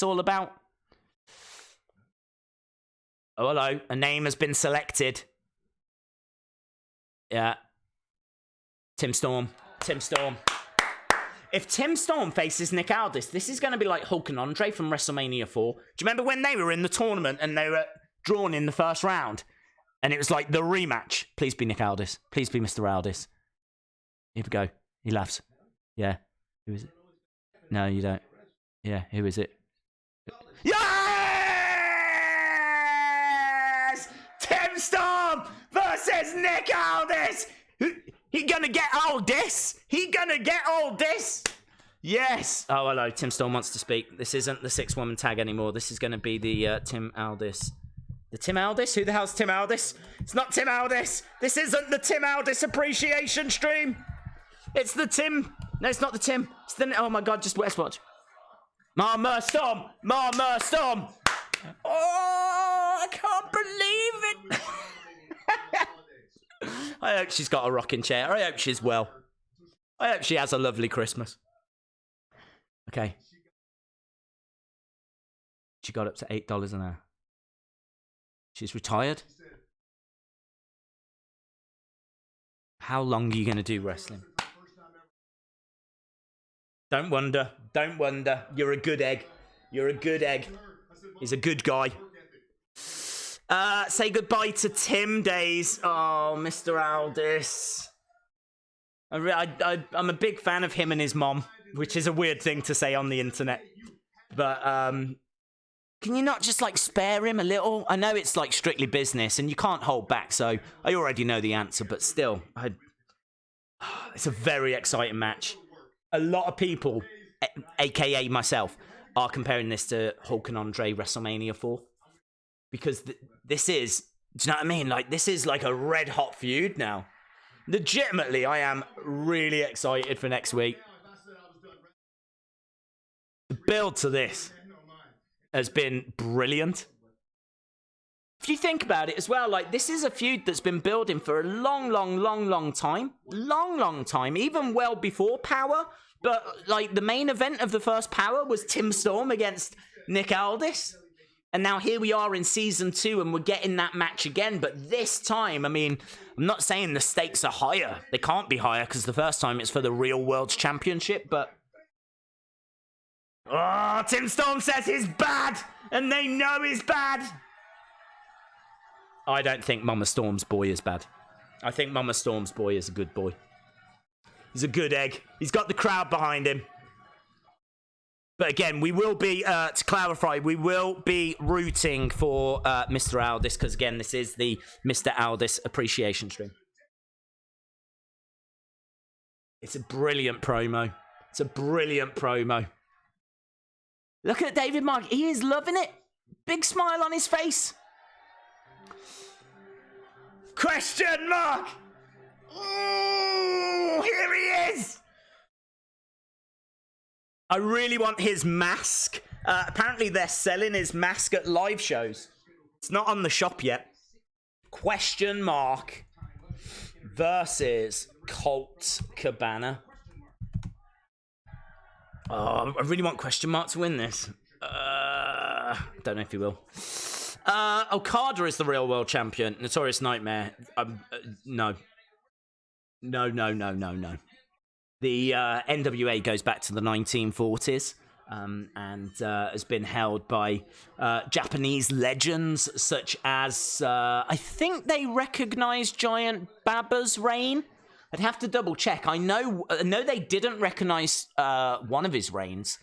all about? Oh, hello. A name has been selected. Yeah. Tim Storm. If Tim Storm faces Nick Aldis, this is going to be like Hulk and Andre from WrestleMania 4. Do you remember when they were in the tournament and they were drawn in the first round? And it was like the rematch. Please be Nick Aldis. Please be Mr. Aldis. Here we go. He laughs. Yeah. Who is it? No, you don't. Yeah, who is it? Yes! Tim Storm versus Nick Aldis! He gonna get Aldis? He gonna get Aldis? Yes! Oh, hello, Tim Storm wants to speak. This isn't the 6-woman tag anymore. This is gonna be the Tim Aldis. The Tim Aldis? Who the hell's Tim Aldis? It's not Tim Aldis! This isn't the Tim Aldis appreciation stream! It's the Tim... No, it's not the Tim. It's the... Oh my god, just watch. Mama Storm! Mama Storm! Oh, I can't believe it! I hope she's got a rocking chair. I hope she's well. I hope she has a lovely Christmas. Okay. She got up to $8 an hour. She's retired. How long are you going to do wrestling? Don't wonder. Don't wonder. You're a good egg. You're a good egg. He's a good guy. Say goodbye to Tim Days. Oh, Mr. Aldis. I'm a big fan of him and his mom, which is a weird thing to say on the internet. But, can you not just, like, spare him a little? I know it's, like, strictly business, and you can't hold back, so I already know the answer, but still, it's a very exciting match. A lot of people, a.k.a. myself, are comparing this to Hulk and Andre WrestleMania 4. Because this is, do you know what I mean? Like, this is like a red-hot feud now. Legitimately, I am really excited for next week. The build to this has been brilliant. If you think about it as well, like, this is a feud that's been building for a long time. Long time, even well before Power. But, like, the main event of the first Power was Tim Storm against Nick Aldis. And now here we are in season 2 and we're getting that match again. But this time, I mean, I'm not saying the stakes are higher. They can't be higher because the first time it's for the real World's Championship, but... Oh, Tim Storm says he's bad! And they know he's bad! I don't think Mama Storm's boy is bad. I think Mama Storm's boy is a good boy. He's a good egg. He's got the crowd behind him. But again, we will be, to clarify, we will be rooting for Mr. Aldis, because again, this is the Mr. Aldis appreciation stream. It's a brilliant promo. It's a brilliant promo. Look at David Mark. He is loving it. Big smile on his face. Question mark! Ooh, here he is! I really want his mask. Apparently they're selling his mask at live shows. It's not on the shop yet. Question mark versus Colt Cabana. Oh, I really want Question mark to win this. Don't know if he will. Okada is the real world champion. Notorious Nightmare. No. No. The NWA goes back to the 1940s and has been held by Japanese legends such as, I think they recognize Giant Baba's reign. I'd have to double check. I know they didn't recognize one of his reigns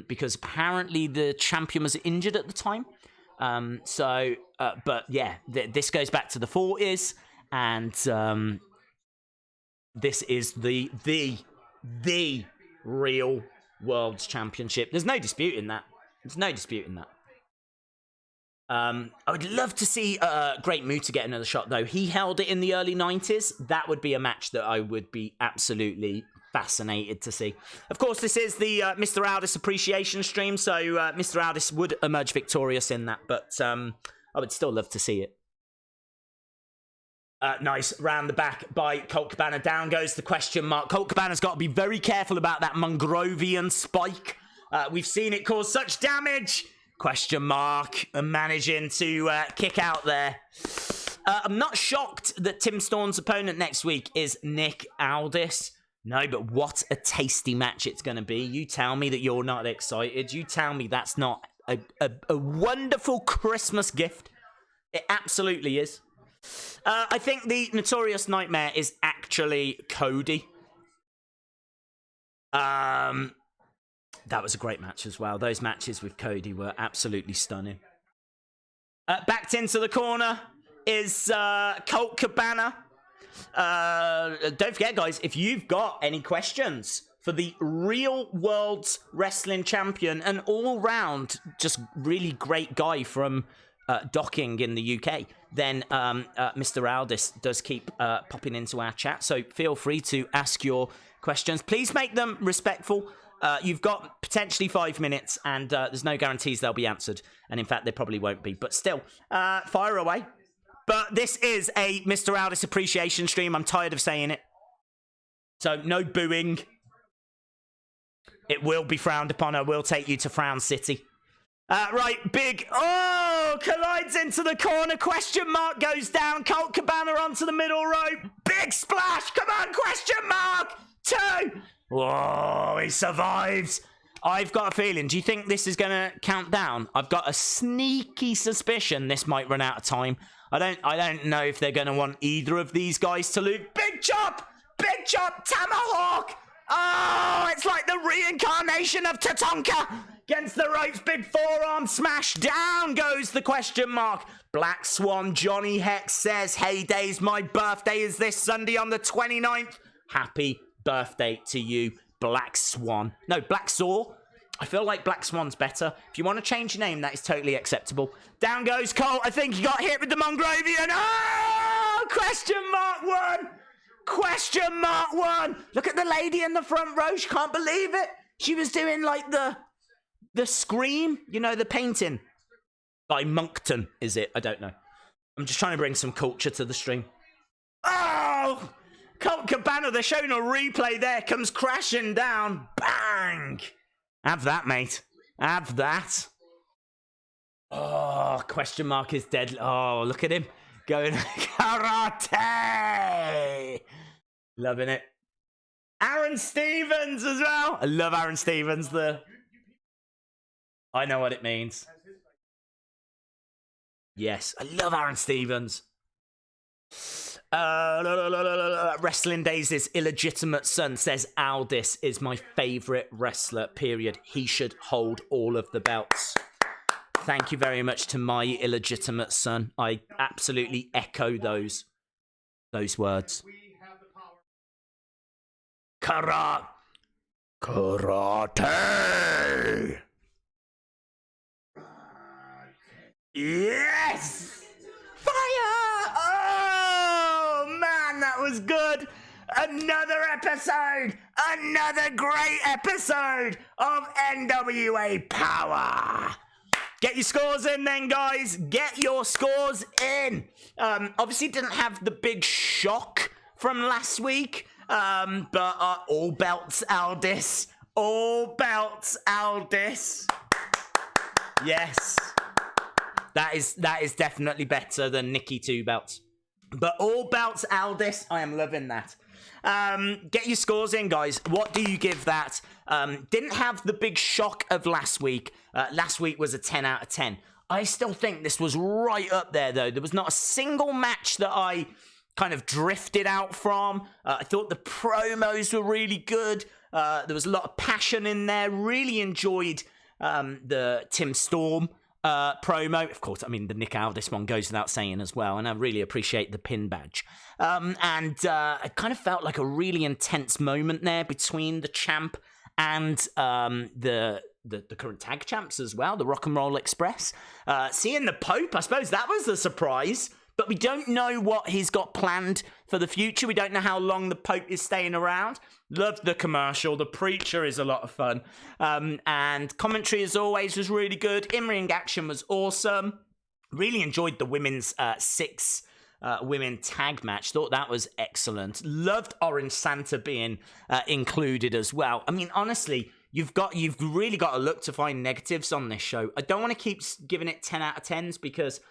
because apparently the champion was injured at the time. But yeah, this goes back to the 40s and... this is the real World's Championship. There's no disputing that. There's no disputing that. I would love to see Great Muta get another shot, though. He held it in the early 90s. That would be a match that I would be absolutely fascinated to see. Of course, this is the Mr. Aldis appreciation stream, so Mr. Aldis would emerge victorious in that, but I would still love to see it. Nice, round the back by Colt Cabana. Down goes the question mark. Colt Cabana's got to be very careful about that Mongrovian spike. We've seen it cause such damage. Question mark, managing to kick out there. I'm not shocked that Tim Storm's opponent next week is Nick Aldis. No, but what a tasty match it's going to be. You tell me that you're not excited. You tell me that's not a wonderful Christmas gift. It absolutely is. I think the Notorious Nightmare is actually Cody. That was a great match as well. Those matches with Cody were absolutely stunning. Backed into the corner is Colt Cabana. Don't forget, guys, if you've got any questions for the real world's wrestling champion and all-round just really great guy from Docking in the UK, then Mr. Aldis does keep popping into our chat, so feel free to ask your questions. Please make them respectful. You've got potentially 5 minutes, and there's no guarantees they'll be answered, and in fact they probably won't be, but still, fire away. But this is a Mr. Aldis appreciation stream. I'm tired of saying it. So, no booing. It will be frowned upon. I will take you to Frown City. Right, big... Oh! Collides into the corner. Question mark goes down. Colt Cabana onto the middle rope. Big splash! Come on, question mark! 2! Whoa, he survives. I've got a feeling. Do you think this is going to count down? I've got a sneaky suspicion this might run out of time. I don't know if they're going to want either of these guys to lose. Big chop! Big chop! Tomahawk! Oh, it's like the reincarnation of Tatanka! Against the ropes, big forearm smash. Down goes the question mark. Black Swan Johnny Hex says, "Hey days, my birthday is this Sunday on the 29th. Happy birthday to you, Black Swan." No, Black Saw. I feel like Black Swan's better. If you want to change your name, that is totally acceptable. Down goes Colt. I think he got hit with the Mongrovian. Oh! Question mark 1. Question mark 1. Look at the lady in the front row. She can't believe it. She was doing like the Scream. You know, the painting. By Moncton, is it? I don't know. I'm just trying to bring some culture to the stream. Oh! Colt Cabana, they're showing a replay there. Comes crashing down. Bang! Have that, mate. Have that. Oh, question mark is dead. Oh, look at him. Going karate. Loving it. Aron Stevens as well. I love Aron Stevens. I know what it means. Yes, I love Aron Stevens. Wrestling Days' illegitimate son says Aldis is my favorite wrestler, period. He should hold all of the belts. Thank you very much to my illegitimate son. I absolutely echo those words. Karate. Yes! Fire! Oh, man, that was good. Another episode. Another great episode of NWA Power. Get your scores in then, guys. Get your scores in. Obviously didn't have the big shock from last week. But all belts Aldis. All belts Aldis. Yes. That is definitely better than Nikki 2 belts. But all belts Aldis, I am loving that. Get your scores in, guys. What do you give that? Didn't have the big shock of last week. Last week was a 10 out of 10. I still think this was right up there, though. There was not a single match that I kind of drifted out from. I thought the promos were really good. There was a lot of passion in there. Really enjoyed the Tim Storm promo. Of course, I mean, the Nick Aldis one goes without saying as well, and I really appreciate the pin badge. It kind of felt like a really intense moment there between the champ and the current tag champs as well, the Rock and Roll Express. Seeing the Pope, I suppose that was the surprise, but we don't know what he's got planned for the future. We don't know how long the Pope is staying around. Loved the commercial. The Preacher is a lot of fun. And commentary, as always, was really good. In-ring action was awesome. Really enjoyed the women's six women tag match. Thought that was excellent. Loved Orange Santa being included as well. I mean, honestly, you've really got to look to find negatives on this show. I don't want to keep giving it 10 out of 10s because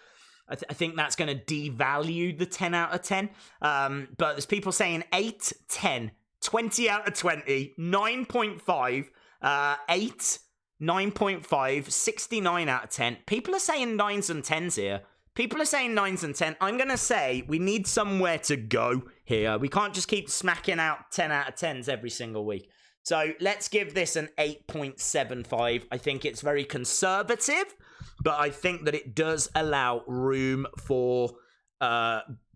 I think that's going to devalue the 10 out of 10. But there's people saying 8, 10, 20 out of 20, 9.5, 8, 9.5, 69 out of 10. People are saying 9s and 10s here. People are saying 9s and 10. I'm going to say we need somewhere to go here. We can't just keep smacking out 10 out of 10s every single week. So let's give this an 8.75. I think it's very conservative, but I think that it does allow room for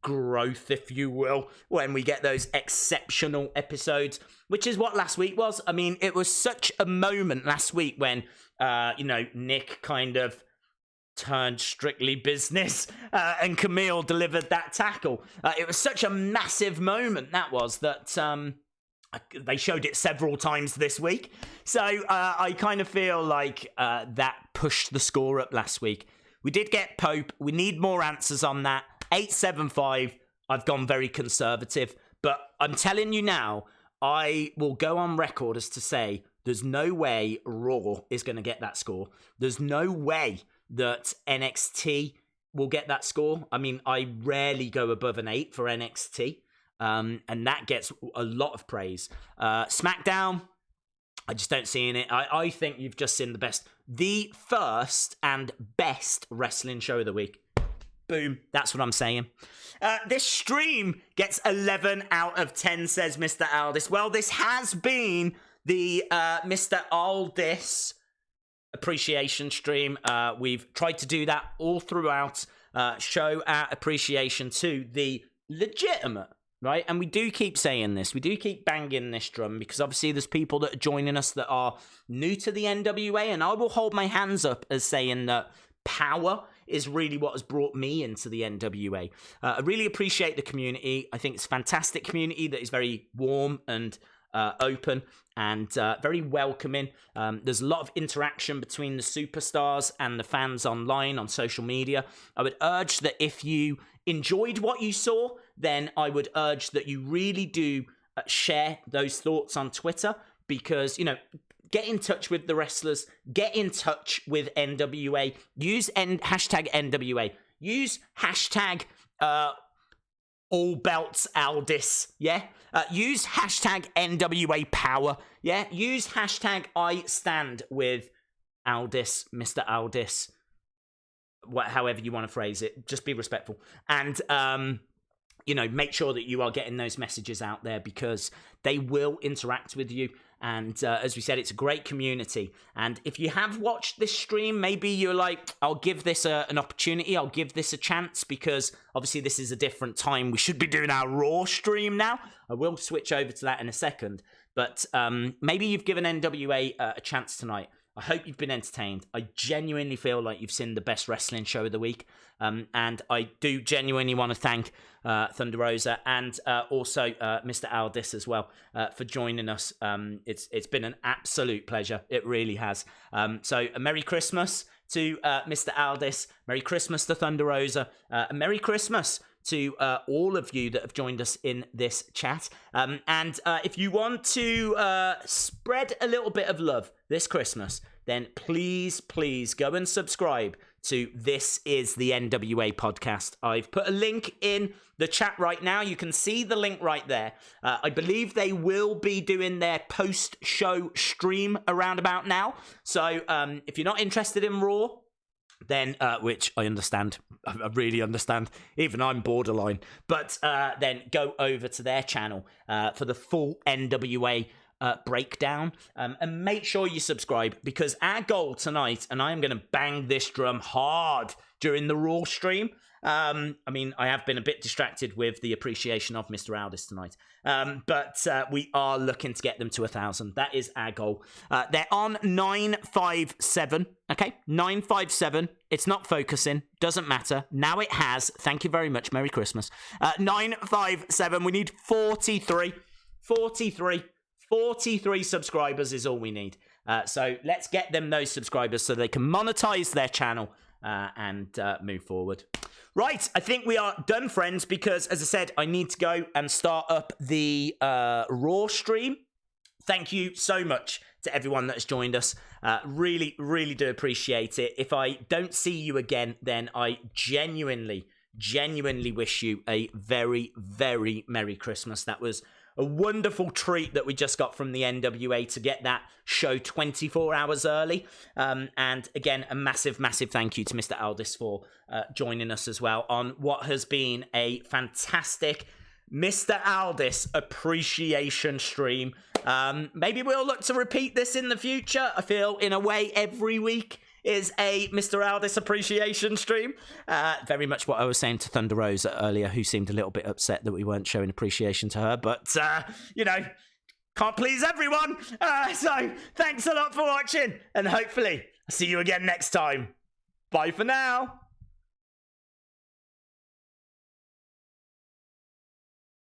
growth, if you will, when we get those exceptional episodes, which is what last week was. I mean, it was such a moment last week when, Nick kind of turned strictly business and Camille delivered that tackle. It was such a massive moment, that was, that they showed it several times this week. So I kind of feel like that pushed the score up last week. We did get Pope. We need more answers on that. 8.75. I've gone very conservative. But I'm telling you now, I will go on record as to say there's no way Raw is going to get that score. There's no way that NXT will get that score. I mean, I rarely go above an 8 for NXT. And that gets a lot of praise. SmackDown, I just don't see in it. I think you've just seen the first and best wrestling show of the week. Boom. That's what I'm saying. This stream gets 11 out of 10, says Mr. Aldis. Well, this has been the Mr. Aldis appreciation stream. We've tried to do that all throughout. Show our appreciation to the legitimate, right? And we do keep saying this. We do keep banging this drum because obviously there's people that are joining us that are new to the NWA, and I will hold my hands up as saying that power is really what has brought me into the NWA. I really appreciate the community. I think it's a fantastic community that is very warm and open and very welcoming. There's a lot of interaction between the superstars and the fans online on social media. I would urge that if you enjoyed what you saw, then I would urge that you really do share those thoughts on Twitter because, get in touch with the wrestlers, get in touch with NWA, use hashtag NWA, use hashtag all belts Aldis, yeah? Use hashtag NWA Power, yeah? Use hashtag I stand with Aldis, Mr. Aldis, however you want to phrase it. Just be respectful. And, make sure that you are getting those messages out there because they will interact with you. And as we said, it's a great community. And if you have watched this stream, maybe you're like, I'll give this an opportunity. I'll give this a chance because obviously this is a different time. We should be doing our Raw stream now. I will switch over to that in a second. But maybe you've given NWA a chance tonight. I hope you've been entertained. I genuinely feel like you've seen the best wrestling show of the week. And I do genuinely want to thank Thunder Rosa and also Mr. Aldis as well for joining us. It's been an absolute pleasure. It really has. So a Merry Christmas to Mr. Aldis. Merry Christmas to Thunder Rosa. A Merry Christmas to all of you that have joined us in this chat. And if you want to spread a little bit of love this Christmas, then please go and subscribe to This Is the NWA podcast. I've put a link in the chat right now. You can see the link right there. I believe they will be doing their post-show stream around about now. So if you're not interested in Raw, then, which I understand, I really understand, even I'm borderline, but then go over to their channel for the full NWA breakdown. And make sure you subscribe, because our goal tonight, and I am going to bang this drum hard during the Raw stream. I mean, I have been a bit distracted with the appreciation of Mr. Aldis tonight. But we are looking to get them to 1,000. That is our goal. They're on 957. Okay, 957. It's not focusing. Doesn't matter. Now it has. Thank you very much. Merry Christmas. 957. We need 43. 43 subscribers is all we need. So let's get them those subscribers so they can monetize their channel and move forward. Right, I think we are done, friends, because, as I said, I need to go and start up the Raw stream. Thank you so much to everyone that has joined us. Really, really do appreciate it. If I don't see you again, then I genuinely wish you a very, very Merry Christmas. That was a wonderful treat that we just got from the NWA to get that show 24 hours early. And again, a massive, massive thank you to Mr. Aldis for joining us as well on what has been a fantastic Mr. Aldis appreciation stream. Maybe we'll look to repeat this in the future. I feel, in a way, every week is a Mr. Aldis appreciation stream. Very much what I was saying to Thunder Rosa earlier, who seemed a little bit upset that we weren't showing appreciation to her. But, you know, can't please everyone. So thanks a lot for watching, and hopefully I'll see you again next time. Bye for now.